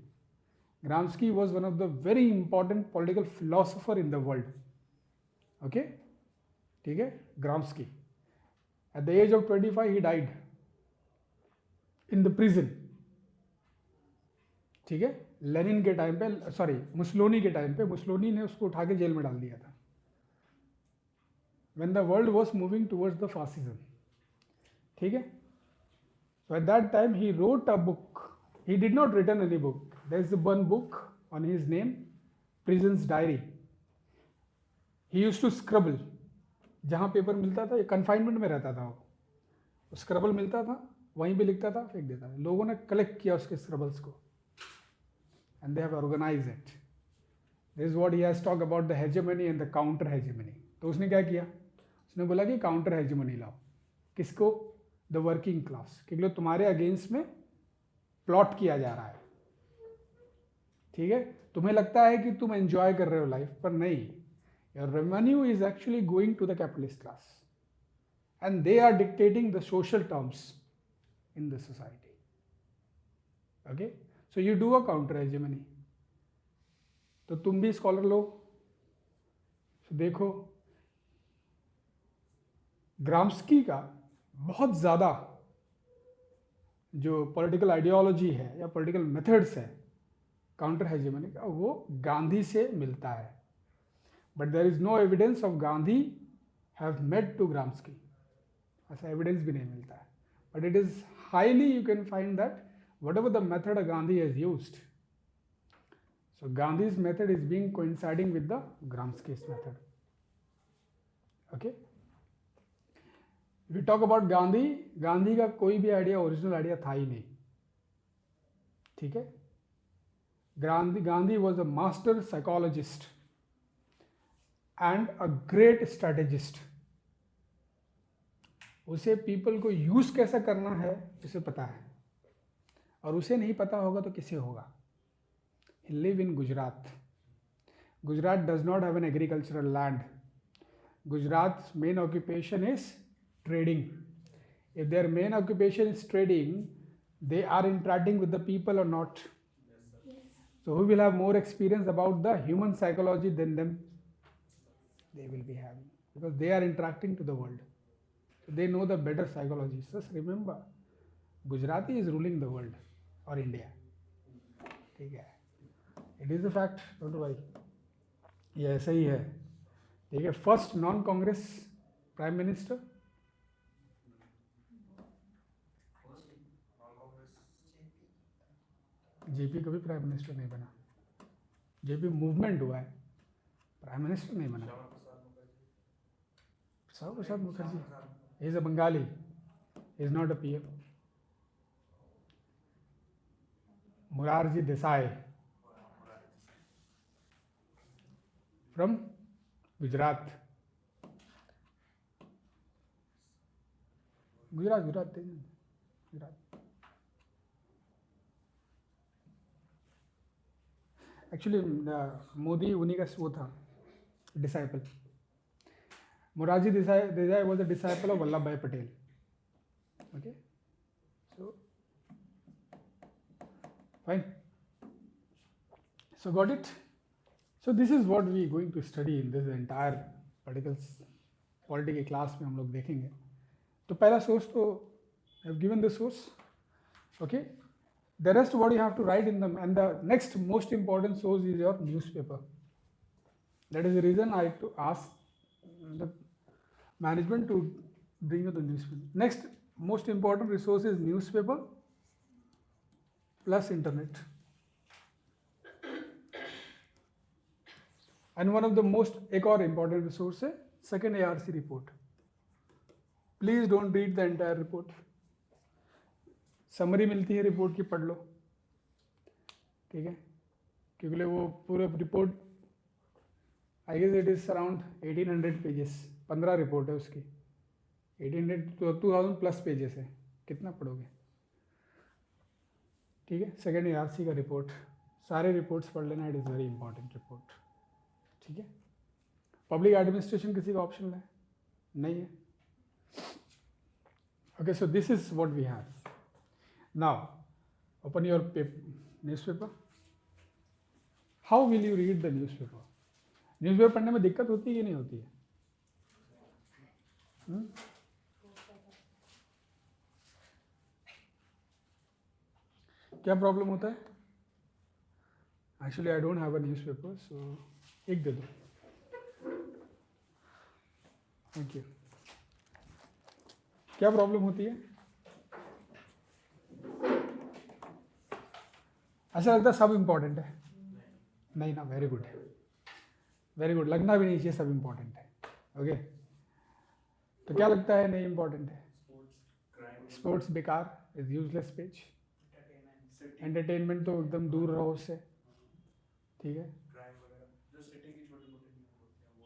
Gramsci was one of the very important political philosopher in the world. Okay, ठीक है, Gramsci. At the age of 25 he died in the prison. ठीक है, लेनिन के टाइम पे, सॉरी मुसोलिनी के टाइम पे, मुसोलिनी ने उसको उठा के जेल में डाल दिया था। When the world was moving towards the fascism. ठीक है, so at that time he wrote a book. He did not written any book. There is one book on his name, Prison's Diary. He used to scribble. जहाँ paper मिलता था, ये confinement में रहता था वो, स्क्रबल मिलता था, वहीं पे लिखता था, फेंक देता था। लोगों ने कलेक्ट किया उसके स्क्रबल्स को and they have organise it. This is what he has talk about the hegemony and the counter hegemony. तो उसने क्या किया, उसने बोला कि काउंटर हेजेमनी लाओ। किसको, द वर्किंग क्लास, क्योंकि तुम्हारे अगेंस्ट में प्लॉट किया जा रहा है। ठीक है, तुम्हें लगता है कि तुम एंजॉय कर रहे हो लाइफ, पर नहीं, your revenue is actually going to the capitalist class and they are dictating the social terms in the society. Okay, so you do a counter hegemony. तो तुम भी स्कॉलर लो, तो देखो ग्राम्स्की का बहुत ज़्यादा जो पॉलिटिकल आइडियोलॉजी है या पॉलिटिकल मेथड्स है काउंटर हेजेमनी का, वो गांधी से मिलता है। But there is no evidence of Gandhi have made to Gramsci, ऐसा एविडेंस भी नहीं मिलता है। But it is highly you can find that whatever the method Gandhi has used, so Gandhi's method is being coinciding with the Gramsci's method. Okay, if we talk about Gandhi, Gandhi का कोई भी idea original idea था ही नहीं। ठीक है, Gandhi was a master psychologist and a great strategist. उसे people को use कैसे करना है उसे पता है, और उसे नहीं पता होगा तो किसे होगा। He live in Gujarat. Gujarat does not have an agricultural land. Gujarat's main occupation is trading. If their main occupation is trading, they are interacting with the people or not? Yes. So who will have more experience about the human psychology than them? They will be having, because they are interacting to the world. So they know the better psychology. Just remember, Gujarati is ruling the world or India. ठीक है, it is a fact, don't worry, ये ऐसा ही है। ठीक है, first non Congress prime minister, JP कभी prime minister नहीं बना। जेपी मूवमेंट हुआ है, प्राइम मिनिस्टर नहीं बना। Shyama Prasad Mukherjee is a Bengali, is not a PM. Morarji Desai from Gujarat. Gujarat. Actually Modi उन्हीं का वो था disciple. Moraji Desai was a disciple of Vallabh Bhai Patel. Okay, so fine. So got it. So this is what we going to study in this entire polity के class में हम लोग देखेंगे. तो पहला सोर्स तो I have given the source. Okay, the rest what you have to write in them, and the next most important source is your newspaper. That is the reason I to ask the management to bring you the newspaper. Next most important resource is newspaper plus internet, and one of the most एक और important resource है second ARC report. Please don't read the entire report. Summary मिलती है report की, पढ़ लो. ठीक है, क्योंकि वो पूरा report I guess it is around 1800 pages. 15 report है उसकी. 1800 तो 2000 प्लस पेजेस है. कितना पढ़ोगे? ठीक है, सेकेंड ARC का रिपोर्ट, सारे रिपोर्ट्स पढ़ लेना. It is very important report. ठीक है. पब्लिक एडमिनिस्ट्रेशन किसी का ऑप्शनल है? नहीं है. Okay, so this is what we have. Now, open your newspaper. How will you read the newspaper? Newspaper पढ़ने में दिक्कत होती है कि नहीं होती है? क्या प्रॉब्लम होता है? Actually, I don't have a newspaper, so एक दे दो. Thank you. क्या प्रॉब्लम होती है? ऐसा लगता है सब इम्पॉर्टेंट है. नहीं ना, वेरी गुड, वेरी गुड. लगना भी नहीं चाहिए सब इम्पॉर्टेंट है. ओके, तो क्या लगता है नहीं इम्पॉर्टेंट है? स्पोर्ट्स बेकार, इज यूजलेस पेज. एंटरटेनमेंट तो एकदम दूर रहो उससे. ठीक है,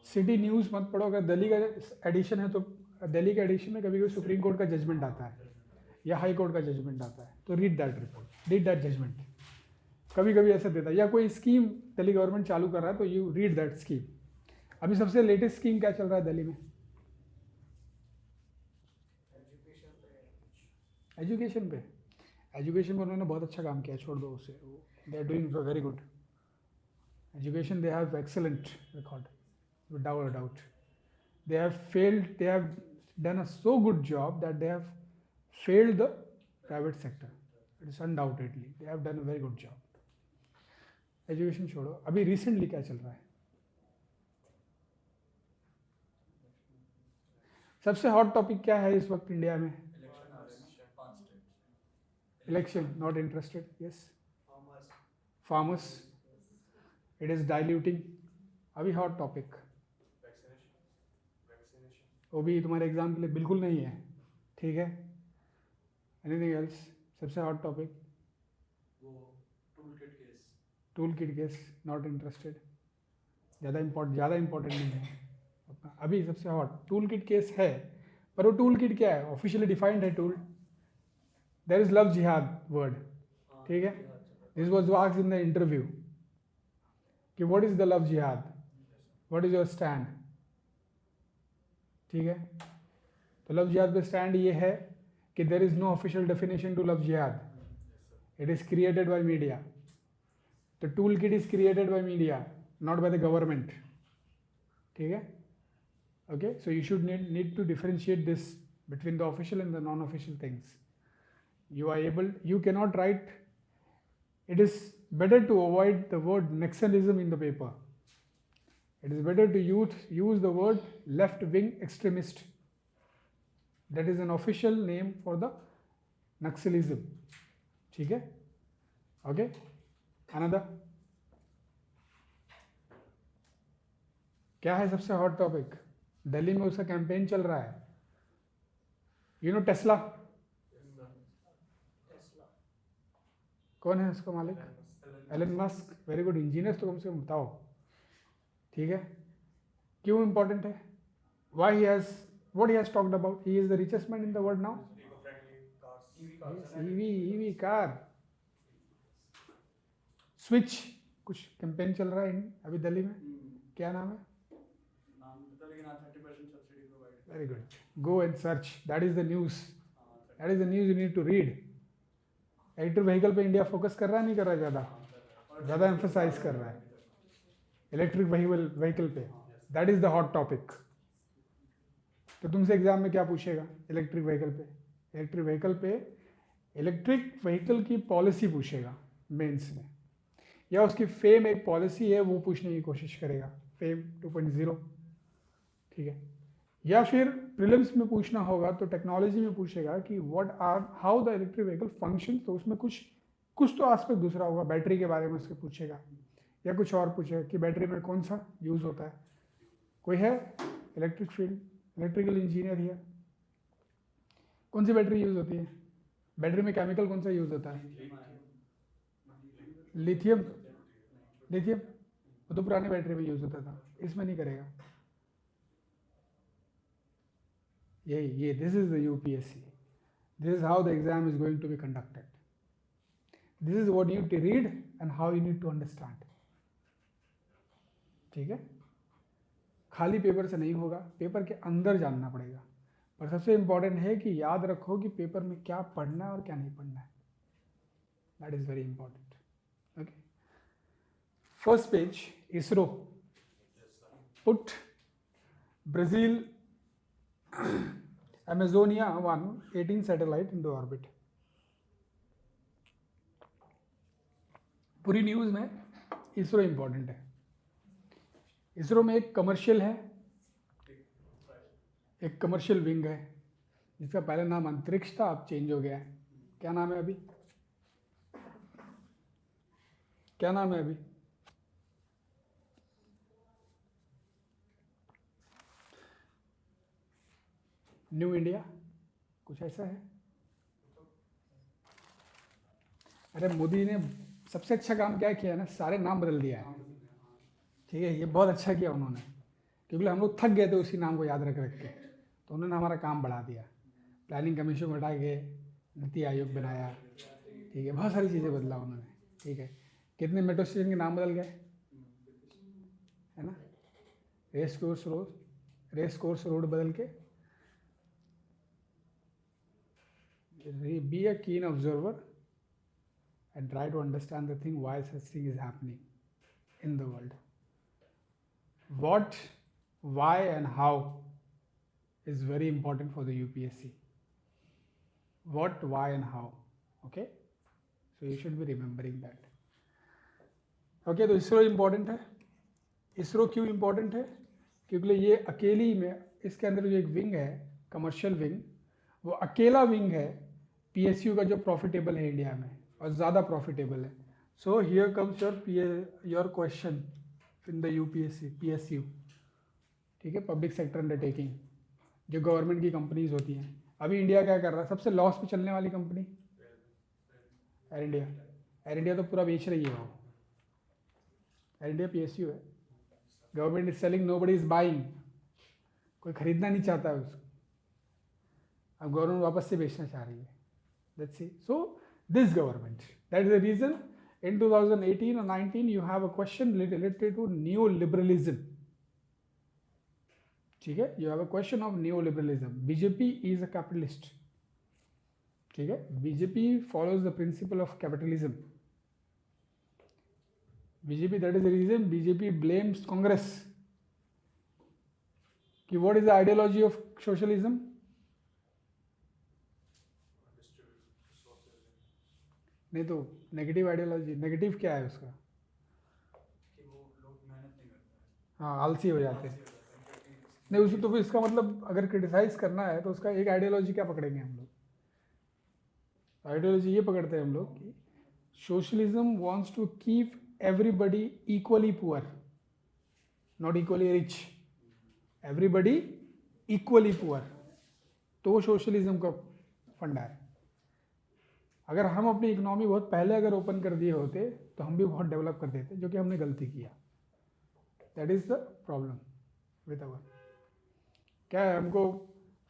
सिटी न्यूज़ मत पढ़ो. अगर दिल्ली का एडिशन है तो दिल्ली के एडिशन में कभी कभी सुप्रीम कोर्ट का जजमेंट आता है या हाई कोर्ट का जजमेंट आता है, तो read that report, read that judgement. कभी कभी ऐसा देता है, या कोई स्कीम दिल्ली गवर्नमेंट चालू कर रहा है तो यू रीड दैट स्कीम. अभी सबसे लेटेस्ट स्कीम क्या चल रहा है दिल्ली में? एजुकेशन पे. एजुकेशन में उन्होंने बहुत अच्छा काम किया, छोड़ दो उसे. They are doing very good. Education they have excellent record without a doubt. They have failed, they have done a so good job that they have failed the private sector. It is undoubtedly, they have done a very good job. Education छोड़ो, अभी recently क्या चल रहा है? सबसे hot topic क्या है इस वक्त इंडिया में? Election. Not interested. Yes, farmers. It is diluting. अभी हॉट टॉपिक. वो भी तुम्हारे एग्जाम के लिए बिल्कुल नहीं है. ठीक है, एनीथिंग एल्स? सबसे hot topic tool kit case. Not interested. ज़्यादा इम्पोर्टेंट नहीं है. अभी सबसे हॉट टूल किट केस है, पर वो टूल किट क्या है? ऑफिशियली डिफाइंड है टूल. देयर इज लव जिहाद वर्ड. ठीक है, this was asked in the interview कि व्हाट इज द लव जिहाद, व्हाट इज योर स्टैंड. ठीक है, तो लव जिहाद पे स्टैंड ये है कि there is no official definition to love जिहाद. It is created by media. The tool kit is created by media, not by the government. ठीक है, okay. So you should need to differentiate this between the official and the non official things. You are able, you cannot write. It is better to avoid the word Naxalism in the paper. It is better to use the word left-wing extremist. That is an official name for the Naxalism. ठीक है? Okay? Another? क्या है सबसे hot topic? Delhi में उसका campaign चल रहा है. You know Tesla? कौन है उसका मालिक? Elon Musk. Very good. Engineers तो कम से कम बताओ. ठीक है, क्यों इंपॉर्टेंट है? Why he has what he has talked about? He is the richest man in the world now. EV car. Switch कुछ कैंपेन चल रहा है अभी दिल्ली में, क्या नाम है? नाम पता, लेकिन 30% subsidy provide. Very good, go and search, that is the news, that is the news you need to read. Electric vehicle पे इंडिया फोकस कर रहा है नहीं कर रहा है? ज़्यादा एम्फोसाइज कर रहा है इलेक्ट्रिक व्हीकल पे, that is the hot topic. तो तुमसे एग्जाम में क्या पूछेगा इलेक्ट्रिक व्हीकल पे? इलेक्ट्रिक व्हीकल की पॉलिसी पूछेगा मेंस में, या उसकी फेम एक पॉलिसी है वो पूछने की कोशिश करेगा, फेम 2.0, ठीक है। या फिर प्रीलिम्स में पूछना होगा तो टेक्नोलॉजी में पूछेगा कि how the electric vehicle function, तो उसमें कुछ तो आस्पेक्ट दूसरा होगा, बैटरी के बारे में उससे पूछेगा, या कुछ और पूछेगा कि बैटरी में कौन सा यूज़ होता है। कोई है इलेक्ट्रिक फील्ड, इलेक्ट्रिकल इंजीनियर है, कौन सी बैटरी यूज़ होती है? बैटरी में केमिकल कौन सा यूज़ होता है? लिथियम, वो तो पुरानी बैटरी में यूज़ होता था, इसमें नहीं करेगा। ये this is the UPSC, this is how the exam is going to be conducted, this is what you need to read and how you need to understand, ठीक है। खाली पेपर से नहीं होगा, पेपर के अंदर जानना पड़ेगा। और सबसे इम्पॉर्टेंट है कि याद रखो कि पेपर में क्या पढ़ना है और क्या नहीं पढ़ना है, that is very important. Okay, first page, ISRO put Brazil Amazonia 1 18 satellite into orbit। पूरी न्यूज़ में इसरो इंपॉर्टेंट है। इसरो में एक कमर्शियल है, एक कमर्शियल विंग है, जिसका पहले नाम अंतरिक्ष था, अब चेंज हो गया है। क्या नाम है अभी? क्या नाम है अभी? न्यू इंडिया, कुछ ऐसा है। अरे मोदी ने सबसे अच्छा काम क्या किया ना, सारे नाम बदल दिया है, ठीक है। ये बहुत अच्छा किया उन्होंने, क्योंकि हम लोग थक गए थे उसी नाम को याद रख के, तो उन्होंने हमारा काम बढ़ा दिया। प्लानिंग कमीशन को हटा के नीति आयोग बनाया, ठीक है, बहुत सारी चीज़ें बदला उन्होंने, ठीक है। कितने मेट्रो स्टेशन के नाम बदल गए, है ना। रेस कोर्स रोड बदल के be a keen observer and try to understand the thing, why such thing is happening in the world. What, why and how is very important for the UPSC. What, why and how, okay, so you should be remembering that. Okay, तो ISRO important है। इसरो क्यों important है? क्योंकि ये अकेली में, इसके अंदर जो एक विंग है कमर्शियल विंग, वो अकेला विंग है पीएसयू का जो प्रॉफिटेबल है इंडिया में, और ज़्यादा प्रॉफिटेबल है। So here comes your question in the UPSC PSU, ठीक है, पब्लिक सेक्टर अंडरटेकिंग, जो गवर्नमेंट की कंपनीज होती हैं। अभी इंडिया क्या कर रहा है? सबसे लॉस पे चलने वाली company air India. Air India तो पूरा बेच रही है वो, एयर इंडिया पीएसयू है। Government is selling, nobody is buying, कोई खरीदना नहीं चाहता है उसको, अब गवर्नमेंट वापस से बेचना चाह रही है। Let's see. So this government, that is the reason in 2018 or 19 you have a question related to neoliberalism. ठीक है, you have a question of neoliberalism. BJP is a capitalist. ठीक है, BJP follows the principle of capitalism. BJP, that is the reason BJP blames Congress. कि what is the ideology of socialism? नहीं तो negative ideology, negative क्या है उसका? कि वो लोग मेहनत नहीं करते हैं। हाँ, आलसी हो जाते हैं। नहीं उसको तो फिर इसका मतलब अगर क्रिटिसाइज करना है तो उसका एक आइडियोलॉजी क्या पकड़ेंगे हम लोग? आइडियोलॉजी ये पकड़ते हैं हम लोग कि socialism wants to keep everybody equally poor, not equally rich, everybody equally poor, तो वो सोशलिज्म का फंडा है। अगर हम अपनी इकोनॉमी बहुत पहले अगर ओपन कर दिए होते तो हम भी बहुत डेवलप कर देते, जो कि हमने गलती किया। That is the problem with our. क्या है, हमको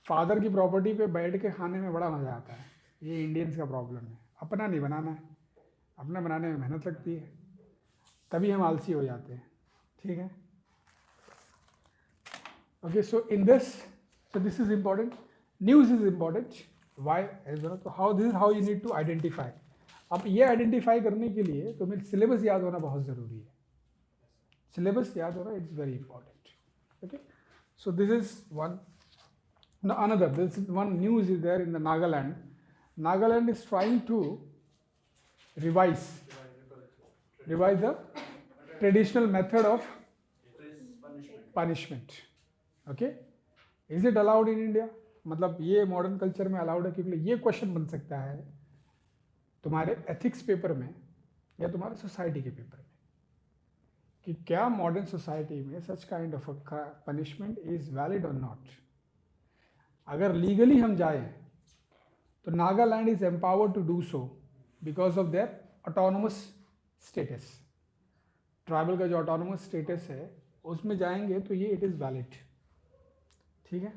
फादर की प्रॉपर्टी पे बैठ के खाने में बड़ा मज़ा आता है, ये इंडियंस का प्रॉब्लम है। अपना नहीं बनाना है, अपना बनाने में मेहनत लगती है। तभी हम आलसी हो जाते हैं, ठीक है। Okay, so in this, so this is important, news is important, why as well, तो how this is how you need to identify. अब ये आइडेंटिफाई करने के लिए तुम्हें सिलेबस याद होना बहुत ज़रूरी है, सिलेबस याद होना it's very important. Okay, so this is one. Now another, this is one news is there in the Nagaland. Nagaland is trying to revise the traditional method of punishment. Okay, is it allowed in India? मतलब ये modern culture में allowed है? क्योंकि ये question बन सकता है तुम्हारे एथिक्स पेपर में या तुम्हारे सोसाइटी के पेपर में कि क्या मॉडर्न सोसाइटी में such kind of punishment is valid और नॉट। अगर लीगली हम जाएं तो Nagaland is empowered to do so because of their autonomous status. Tribal का जो ऑटोनोमस स्टेटस है उसमें जाएंगे तो ये इट इज़ वैलिड, ठीक है।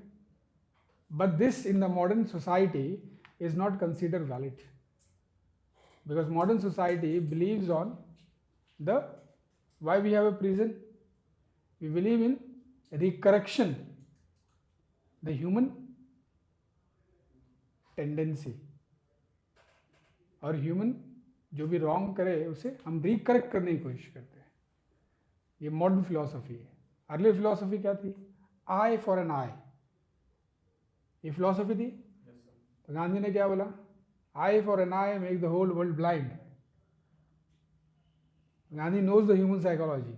But this in the modern society is not consider valid because modern society believes on the why we have a prison, we believe in recorrection, the human tendency, और human जो भी wrong करे उसे हम रिकरेक्ट करने की कोशिश करते हैं। ये मॉडर्न फिलॉसफी है। अर्ली फिलॉसफी क्या थी? आई फॉर एन आई, ये फिलॉसफी थी। तो गांधी ने क्या बोला? Eye for an eye make the whole world blind. Gandhi knows the human psychology,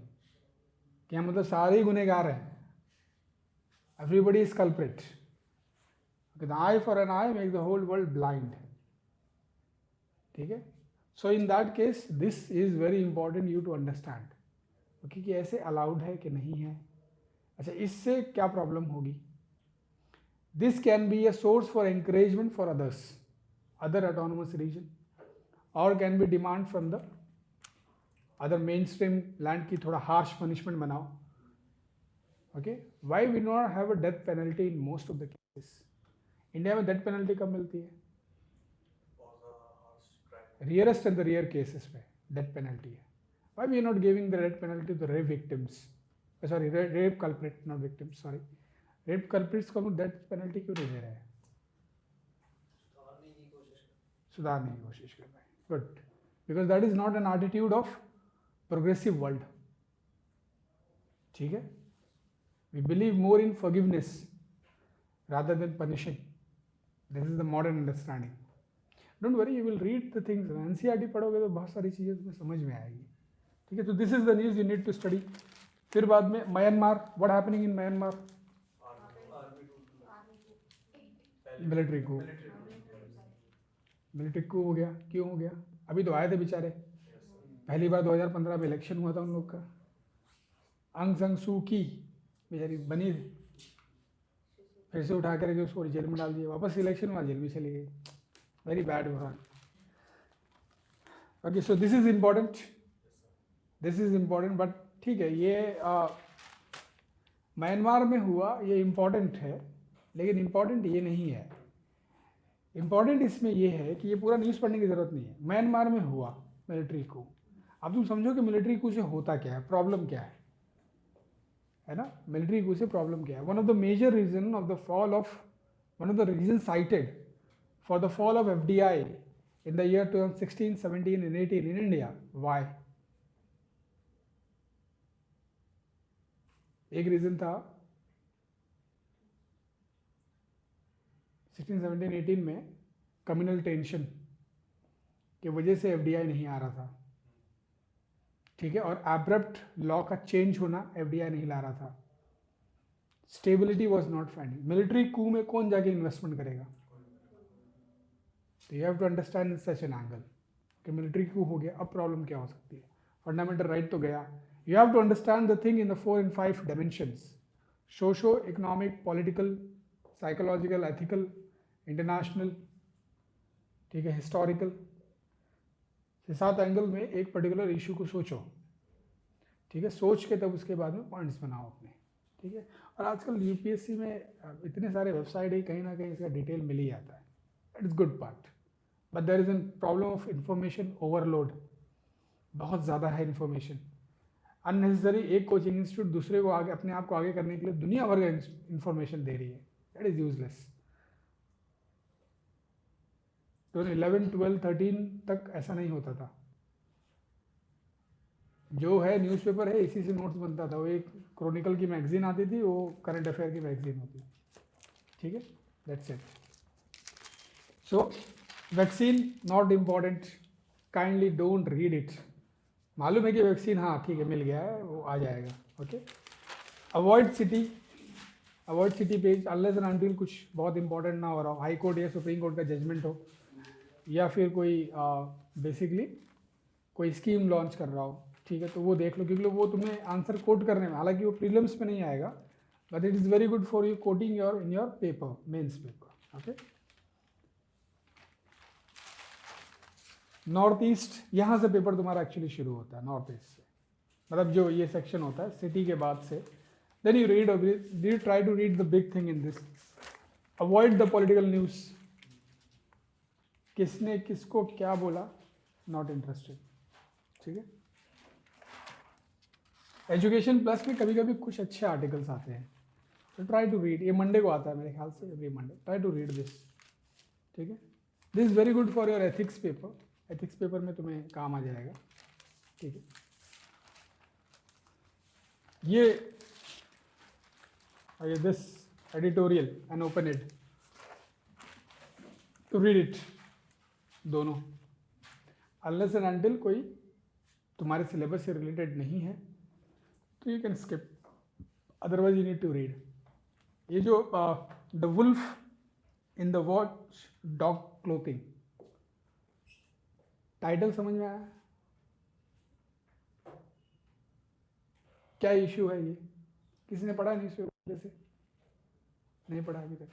क्या मतलब सारे ही गुनहगार हैं, everybody is culprit. Eye for an eye make the whole world blind, ठीक है। So in that case this is very important you to understand, okay, कि ऐसे अलाउड है कि नहीं है। अच्छा, इससे क्या प्रॉब्लम होगी? This can be a source for encouragement for others, other autonomous region, और can be demand from the other mainstream land की थोड़ा हार्श पनिशमेंट बनाओ। Okay, why we not have a death penalty in most of the cases? India में death penalty कब मिलती है? Rarest and the rare cases पे death penalty है। Why we are not giving the death penalty to rape victims, sorry rape culprit, not victims, sorry, rape culprits को हम death penalty क्यों नहीं दे रहे हैं? सुधारने की कोशिश कर रहे हैं। Good, because that is not an attitude of progressive world, ठीक है। We believe more in forgiveness rather than punishing, this is the modern understanding. Don't worry, you will read the things, NCERT पढ़ोगे तो बहुत सारी चीज़ें तुम्हें समझ में आएगी, ठीक है। तो this is the news you need to study. फिर बाद में Myanmar, what happening in Myanmar? Military coup, military coup हो गया। क्यों हो गया? अभी तो आए थे बेचारे, पहली बार 2015 में इलेक्शन हुआ था उन लोग का, आंग सान सू की बेचारी बनी, फिर से उठा करके उसको जेल में डाल दिया, वापस इलेक्शन हुआ, जेल में चली गई। वेरी बैड हुआ। Okay, so this is important, this is important, but ठीक है, ये म्यांमार में हुआ, ये इम्पॉर्टेंट है, लेकिन इम्पॉर्टेंट ये नहीं है। इम्पॉर्टेंट इसमें ये है कि ये पूरा न्यूज़ पढ़ने की ज़रूरत नहीं है। म्यांमार में हुआ मिलिट्री को, अब तुम समझो कि मिलिट्री कू से होता क्या है, प्रॉब्लम क्या है ना? मिलिट्री कू से प्रॉब्लम क्या है? One of the major reason of the fall of, one of the reason cited for the fall of FDI in the year 2016, 17 and 18 in India, why? एक रीजन था 16, 17, 18 में कम्युनल टेंशन की वजह से एफडीआई नहीं आ रहा था, ठीक है, और एब्रप्ट लॉ का चेंज होना एफडीआई नहीं ला रहा था। Stability was not finding. Military coup में कौन जाके इन्वेस्टमेंट करेगा? तो you have to understand in such an angle कि मिलिट्री कू हो गया, अब प्रॉब्लम क्या हो सकती है? फंडामेंटल राइट तो गया। You have to understand the thing in the 4 and 5 dimensions, socio economic, political, psychological, ethical, international, ठीक है, हिस्टोरिकल, 7 एंगल में एक पर्टिकुलर इशू को सोचो, ठीक है, सोच के तब उसके बाद में पॉइंट्स बनाओ अपने, ठीक है। और आजकल यूपीएससी में इतने सारे वेबसाइट है, कहीं ना कहीं इसका डिटेल मिल ही जाता है, it is good part, but there is an problem of information overload, बहुत ज़्यादा है इन्फॉर्मेशन, अननेसेसरी एक कोचिंग इंस्टीट्यूट दूसरे को आगे अपने आप को आगे करने के लिए दुनिया भर का इंफॉर्मेशन दे रही है, दैट इज यूजलेस। तो 11, 12, 13 तक ऐसा नहीं होता था। जो है न्यूज़पेपर है, इसी से नोट्स बनता था। वो एक क्रॉनिकल की मैगजीन आती थी, वो करंट अफेयर की मैगजीन होती थी, ठीक है, that's it. So vaccine not important, kindly don't read it. मालूम है कि वैक्सीन हाँ ठीक है मिल गया है, वो आ जाएगा, okay. Avoid city page unless and until कुछ बहुत इंपॉर्टेंट ना हो रहा हो, हाई कोर्ट या सुप्रीम कोर्ट का जजमेंट हो, या फिर कोई बेसिकली कोई स्कीम लॉन्च कर रहा हो, ठीक है, तो वो देख लो, क्योंकि वो तुम्हें आंसर कोट करने में, हालांकि वो प्रीलिम्स में नहीं आएगा, but it is very good for you quoting your in your paper, mains paper, okay. North east, यहाँ से पेपर तुम्हारा एक्चुअली शुरू होता है, नॉर्थ ईस्ट से, मतलब जो ये सेक्शन होता है सिटी के बाद से, then you read try to read the big thing in this. Avoid the political news, किसने किसको क्या बोला, नॉट इंटरेस्टेड, ठीक है। एजुकेशन प्लस में कभी कभी कुछ अच्छे आर्टिकल्स आते हैं, तो ट्राई टू रीड, ये मंडे को आता है मेरे ख्याल से, every Monday, try to read this, ठीक है। This is very good for your ethics paper, ethics paper में तुम्हें काम आ जाएगा, ठीक है। ये this editorial and open it to read it, दोनों, अनलेस एंड अनटिल कोई तुम्हारे सिलेबस से रिलेटेड नहीं है तो you can skip, otherwise you need to read. ये जो the wolf in the watch dog clothing, title समझ में आया? क्या इशू है ये? किसी ने पढ़ा न्यूज़पेपर से? नहीं पढ़ा अभी तक।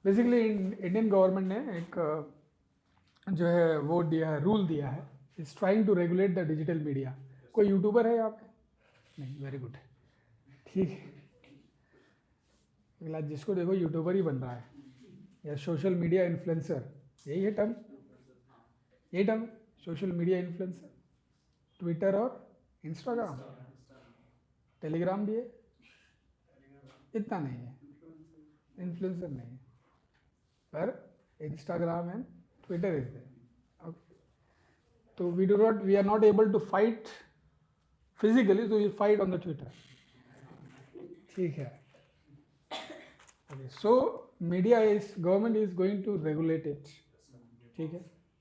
बेसिकली इंडियन गवर्नमेंट ने एक जो है वो दिया है, रूल दिया है, is trying to regulate the digital media. कोई यूट्यूबर है यहाँ पे? नहीं, वेरी गुड, ठीक है। अगला जिसको देखो यूट्यूबर ही बन रहा है, या सोशल मीडिया इन्फ्लुएंसर, यही है टर्म, यही term, social media influencer. Twitter और इंस्टाग्राम, टेलीग्राम भी है, इतना नहीं है, इन्फ्लुएंसर नहीं है, पर Instagram and Twitter is there, okay. तो we are not able to fight physically, तो we fight on the Twitter, ठीक है, okay. So media is, government is going to regulate it, ठीक है।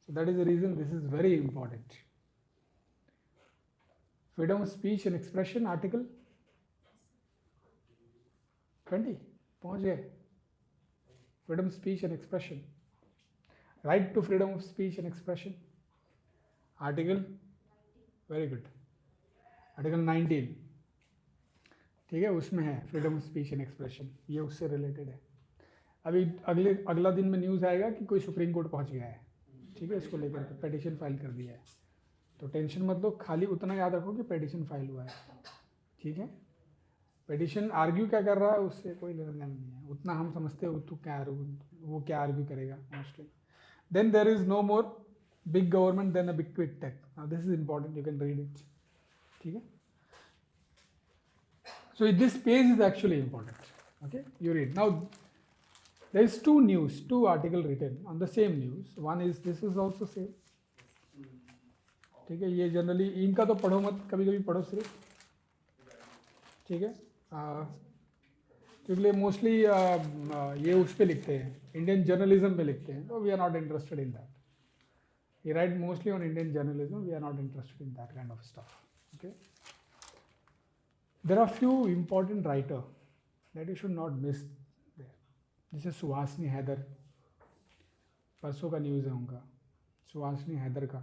So that is the reason this is very important. Freedom of speech and expression, article 20 पहुंच गए। Freedom speech and expression, right to freedom of speech and expression, article, very good, article 19, ठीक है, उसमें है freedom of speech and expression, ये उससे related है। अभी अगला दिन में न्यूज़ आएगा कि कोई सुप्रीम कोर्ट पहुंच गया है, ठीक है, इसको लेकर पिटीशन फाइल कर दिया है, तो टेंशन मत लो, खाली उतना याद रखो कि पिटीशन फाइल हुआ है, ठीक है। पिटीशन आर्ग्यू क्या कर रहा है उससे कोई लेना देना नहीं है, उतना हम समझते हो तो क्या वो क्या आर्ग्यू करेगा mostly. Then there is no more big government than a big quick tech, this is important, you can read it, ठीक है। So this page is actually important, okay, you read. Now there is two article written on the same news, one is, this is also same, ठीक है। ये generally इनका तो पढ़ो मत, कभी कभी पढ़ो सिर्फ, ठीक है, क्योंकि मोस्टली ये उस पे लिखते हैं, इंडियन जर्नलिज्म पे लिखते हैं, तो we are not interested in that. ये write mostly on Indian journalism, we are not interested in that kind of stuff, okay. There are few important writers that you should not miss there. जैसे सुहासनी हैदर, परसों का news है उनका, सुहासनी हैदर का,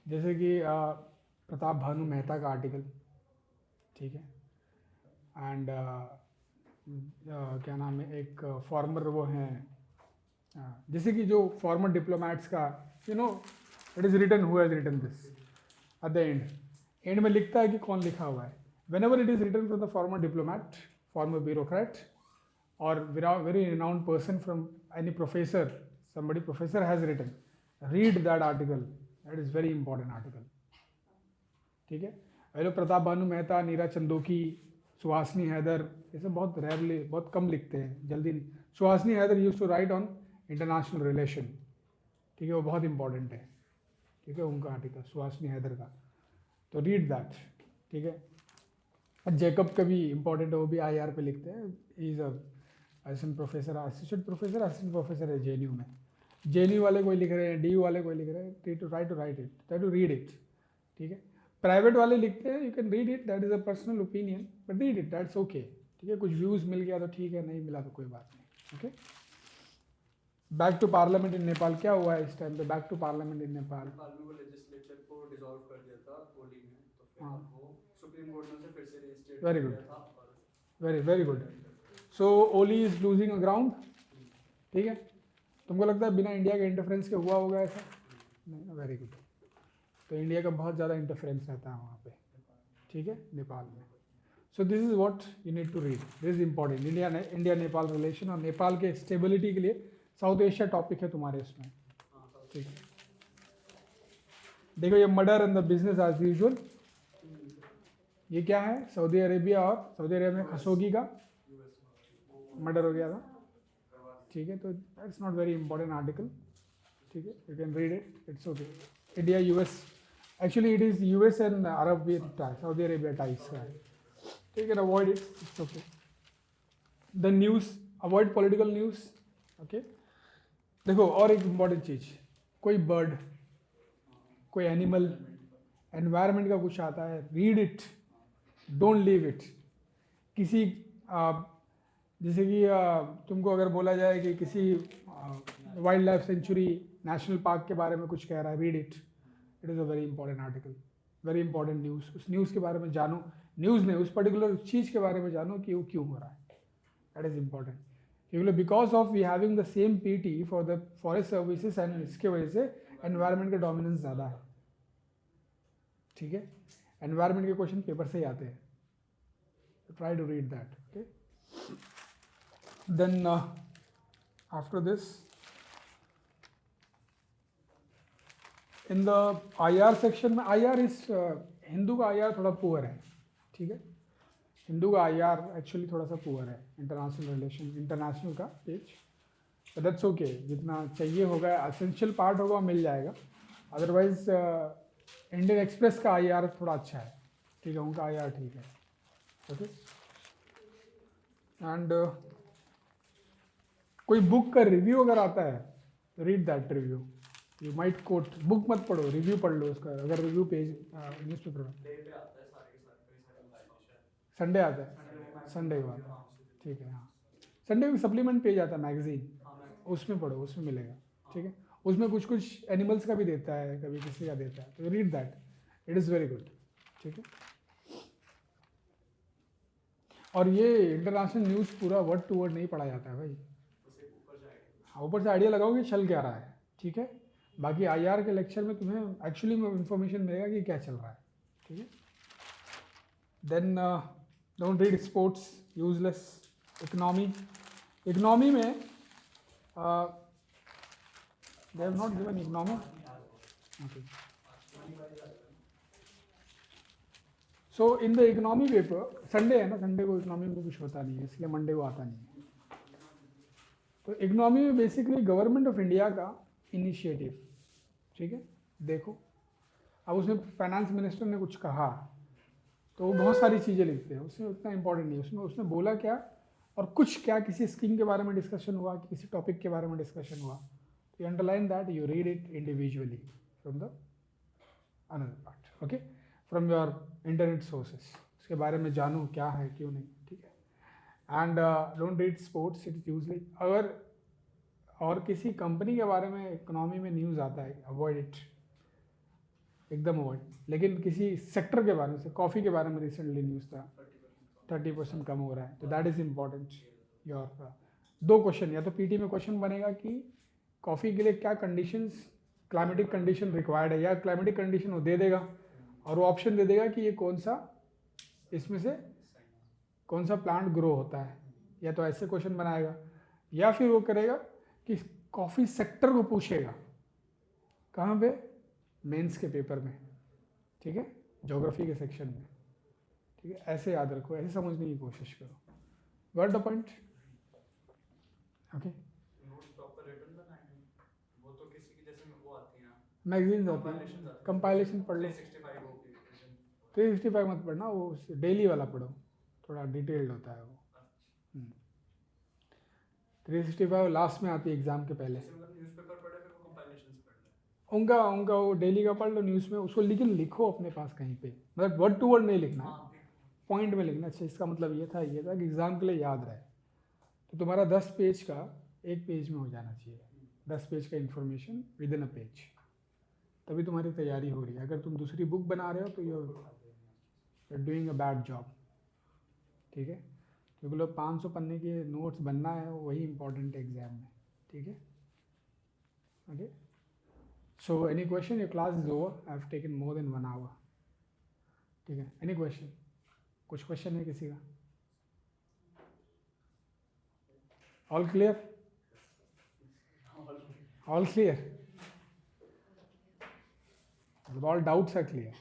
जैसे कि प्रताप भानु मेहता का आर्टिकल, ठीक है, एंड क्या नाम है, एक फॉर्मर वो हैं, जैसे कि जो फॉर्मर डिप्लोमैट्स का, you know, it is written who has written this at the end में लिखता है कि कौन लिखा हुआ है। Whenever it is written from the former diplomat, former bureaucrat, or very renowned person from any professor, somebody professor has written, read that article. That is very important article. ठीक है। ये लोग प्रताप भानु मेहता, नीरा चंदोकी, सुहासनी हैदर, ये सब बहुत रेयरली, बहुत कम लिखते हैं, जल्दी नहीं। Suhasini Haidar used to write on international relation, ठीक है, वो बहुत इंपॉर्टेंट है, ठीक है, उनका आर्टिकल सुहासनी हैदर का, तो रीड दैट, ठीक है। जैकब का भी इंपॉर्टेंट है, वो भी IR पे लिखते हैं, इज असिस्टेंट प्रोफेसर है JNU में। JNU वाले कोई लिख रहे हैं, DU वाले कोई लिख रहे हैं, ट्राई टू रीड इट, ठीक है। प्राइवेट वाले लिखते हैं, you can read it, that is a personal opinion, but read it, that's okay, ठीक है। कुछ व्यूज मिल गया तो ठीक है, नहीं मिला तो कोई बात नहीं, okay. Back to parliament in Nepal, क्या हुआ है इस टाइम पे back to parliament in Nepal? Nepal में वो लेजिस्लेचर को डिसॉल्व कर दिया था ओली में, तो फिर हाँ। अब वो सुप्रीम कोर्ट ने उसे फिर से रीस्टेट Very कर good. दिया था और very good. So Oli is losing a ground, ठीक है। तुमको लगता है बिना इंडिया के इंटरफेरेंस के हुआ होगा ऐसा? नहीं, वेरी गुड। तो इंडिया का बहुत ज़्यादा इंटरफेरेंस रहता है वहाँ पे, ठीक है, नेपाल में। So this is what you need to read, this is important, India Nepal relation, और नेपाल के स्टेबिलिटी के लिए साउथ एशिया टॉपिक है तुम्हारे इसमें, ठीक है। देखो ये murder and the business as usual, ये क्या है? सऊदी अरेबिया, और सऊदी अरेबिया में खशोगी का मर्डर हो गया था, ठीक है। तो that's not very important article, ठीक है, you can read it, it's okay. India US, actually it is US and Arab with Saudi Arabia ties का है, तो you can avoid it, it's okay. The news, avoid political news, okay. देखो और एक important चीज़, कोई bird, कोई animal, environment का कुछ आता है, read it, don't leave it. किसी जैसे कि तुमको अगर बोला जाए कि किसी wild life sanctuary, national park के बारे में कुछ कह रहा है, read it, it is a very important article, very important news. उस न्यूज़ के बारे में जानो, न्यूज़ नहीं, उस पर्टिकुलर चीज़ के बारे में जानो कि वो क्यों हो रहा है, दैट इज़ इंपॉर्टेंट। क्योंकि because of we having the same PT for the forest services, and इसके वजह से एनवायरनमेंट का डोमिनेंस ज़्यादा है, ठीक है। एनवायरनमेंट के क्वेश्चन पेपर से ही आते हैं, try to read that, okay. Then after this in the IR section में, IR इस हिंदू का IR थोड़ा पुअर है, ठीक है। हिंदू का IR एक्चुअली थोड़ा सा पुअर है, इंटरनेशनल रिलेशन, इंटरनेशनल का पेज, तो दैट्स ओके, जितना चाहिए होगा, एसेंशियल पार्ट होगा मिल जाएगा। अदरवाइज इंडियन एक्सप्रेस का IR थोड़ा अच्छा है, ठीक है, उनका IR ठीक है, ओके। एंड कोई बुक का रिव्यू अगर आता है तो read that review, you might quote, book मत पढ़ो, रिव्यू पढ़ लो उसका, अगर रिव्यू पेज न्यूज़पेपर में डे पे आता है सारे के सारे, कई सारे मैगजीन, संडे आता है, संडे को आता है, ठीक है। हाँ, संडे को सप्लीमेंट पेज आता है मैगजीन, उसमें पढ़ो, उसमें मिलेगा, ठीक है। उसमें कुछ कुछ एनिमल्स का भी देता है, कभी किसी का देता है, तो read that, it is very good, ठीक है। और ये इंटरनेशनल न्यूज़ पूरा वर्ड टू वर्ड नहीं पढ़ा जाता है भाई, हाँ, ऊपर से आइडिया लगाओ कि चल क्या रहा है, ठीक है। बाकी IR के लेक्चर में तुम्हें एक्चुअली में इंफॉर्मेशन मिलेगा कि क्या चल रहा है, ठीक है। Then don't read sports, useless. Economy में they have not given economy, okay. So in the economy paper, Sunday है ना, संडे को इकोनॉमी में कुछ होता नहीं है, इसलिए मंडे को आता नहीं है। तो इकोनॉमी में बेसिकली गवर्नमेंट ऑफ इंडिया का इनिशिएटिव, ठीक है, देखो। अब उसमें फाइनेंस मिनिस्टर ने कुछ कहा तो वो बहुत सारी चीज़ें लिखते हैं, उसमें उतना इंपॉर्टेंट नहीं, उसमें उसने बोला क्या और कुछ क्या, किसी स्कीम के बारे में डिस्कशन हुआ, किसी टॉपिक के बारे में डिस्कशन हुआ, you underline that, you read it individually from the another part, okay, from your internet sources, उसके बारे में जानो क्या है क्यों नहीं, ठीक है। And don't read sports, it is usually, अगर और किसी कंपनी के बारे में इकोनॉमी में न्यूज़ आता है, अवॉइड इट, एकदम अवॉइड। लेकिन किसी सेक्टर के बारे में, से कॉफ़ी के बारे में रिसेंटली न्यूज़ था 30% कम हो रहा है, तो that is important. Your 2 question, या तो PT में क्वेश्चन बनेगा कि कॉफ़ी के लिए क्या कंडीशंस, क्लाइमेटिक कंडीशन रिक्वायर्ड है, या क्लाइमेटिक कंडीशन वो दे देगा और वो ऑप्शन दे देगा कि ये कौन सा, इसमें से कौन सा प्लांट ग्रो होता है, या तो ऐसे क्वेश्चन बनाएगा, या फिर वो करेगा कि कॉफ़ी सेक्टर को पूछेगा, कहाँ पे, मेंस के पेपर में, ठीक है। ज्योग्राफी के सेक्शन में, ठीक है। ऐसे याद रखो, ऐसे समझने की कोशिश करो। Got the point? Okay. Notes proper written बनाएंगे, वो तो किसी की जैसे वो आती हैं मैगजीन्स आती कंपाइलेशन है, कंपाइलेशन पढ़ लो। 365 होगी 365 मत पढ़ना, वो डेली वाला पढ़ो, थोड़ा डिटेल्ड होता है वो। 365 लास्ट में आती है एग्जाम के पहले। जैसे मतलब न्यूज़पेपर पढ़े फिर वो कंपाइलेशंस पढ़ लें। उनका वो डेली का पढ़ लो, न्यूज़ में उसको लेकिन लिखो अपने पास कहीं पे, मतलब वर्ड टू वर्ड नहीं लिखना है, हाँ पॉइंट में लिखना। अच्छा इसका मतलब ये था कि एग्ज़ाम के लिए याद रहे। तो तुम्हारा 10 पेज का एक पेज में हो जाना चाहिए, 10 पेज का information with in a page, तभी तुम्हारी तैयारी हो रही है। अगर तुम दूसरी बुक बना रहे हो तो you doing a bad job, ठीक है। क्योंकि लोग 500 पन्ने के नोट्स बनना है, वही इंपॉर्टेंट है एग्जाम में, ठीक है। Okay, so any question? Your class is over, I have taken more than 1 hour, ठीक है। Any question? कुछ क्वेश्चन है किसी का? All clear? All clear? All doubts are clear?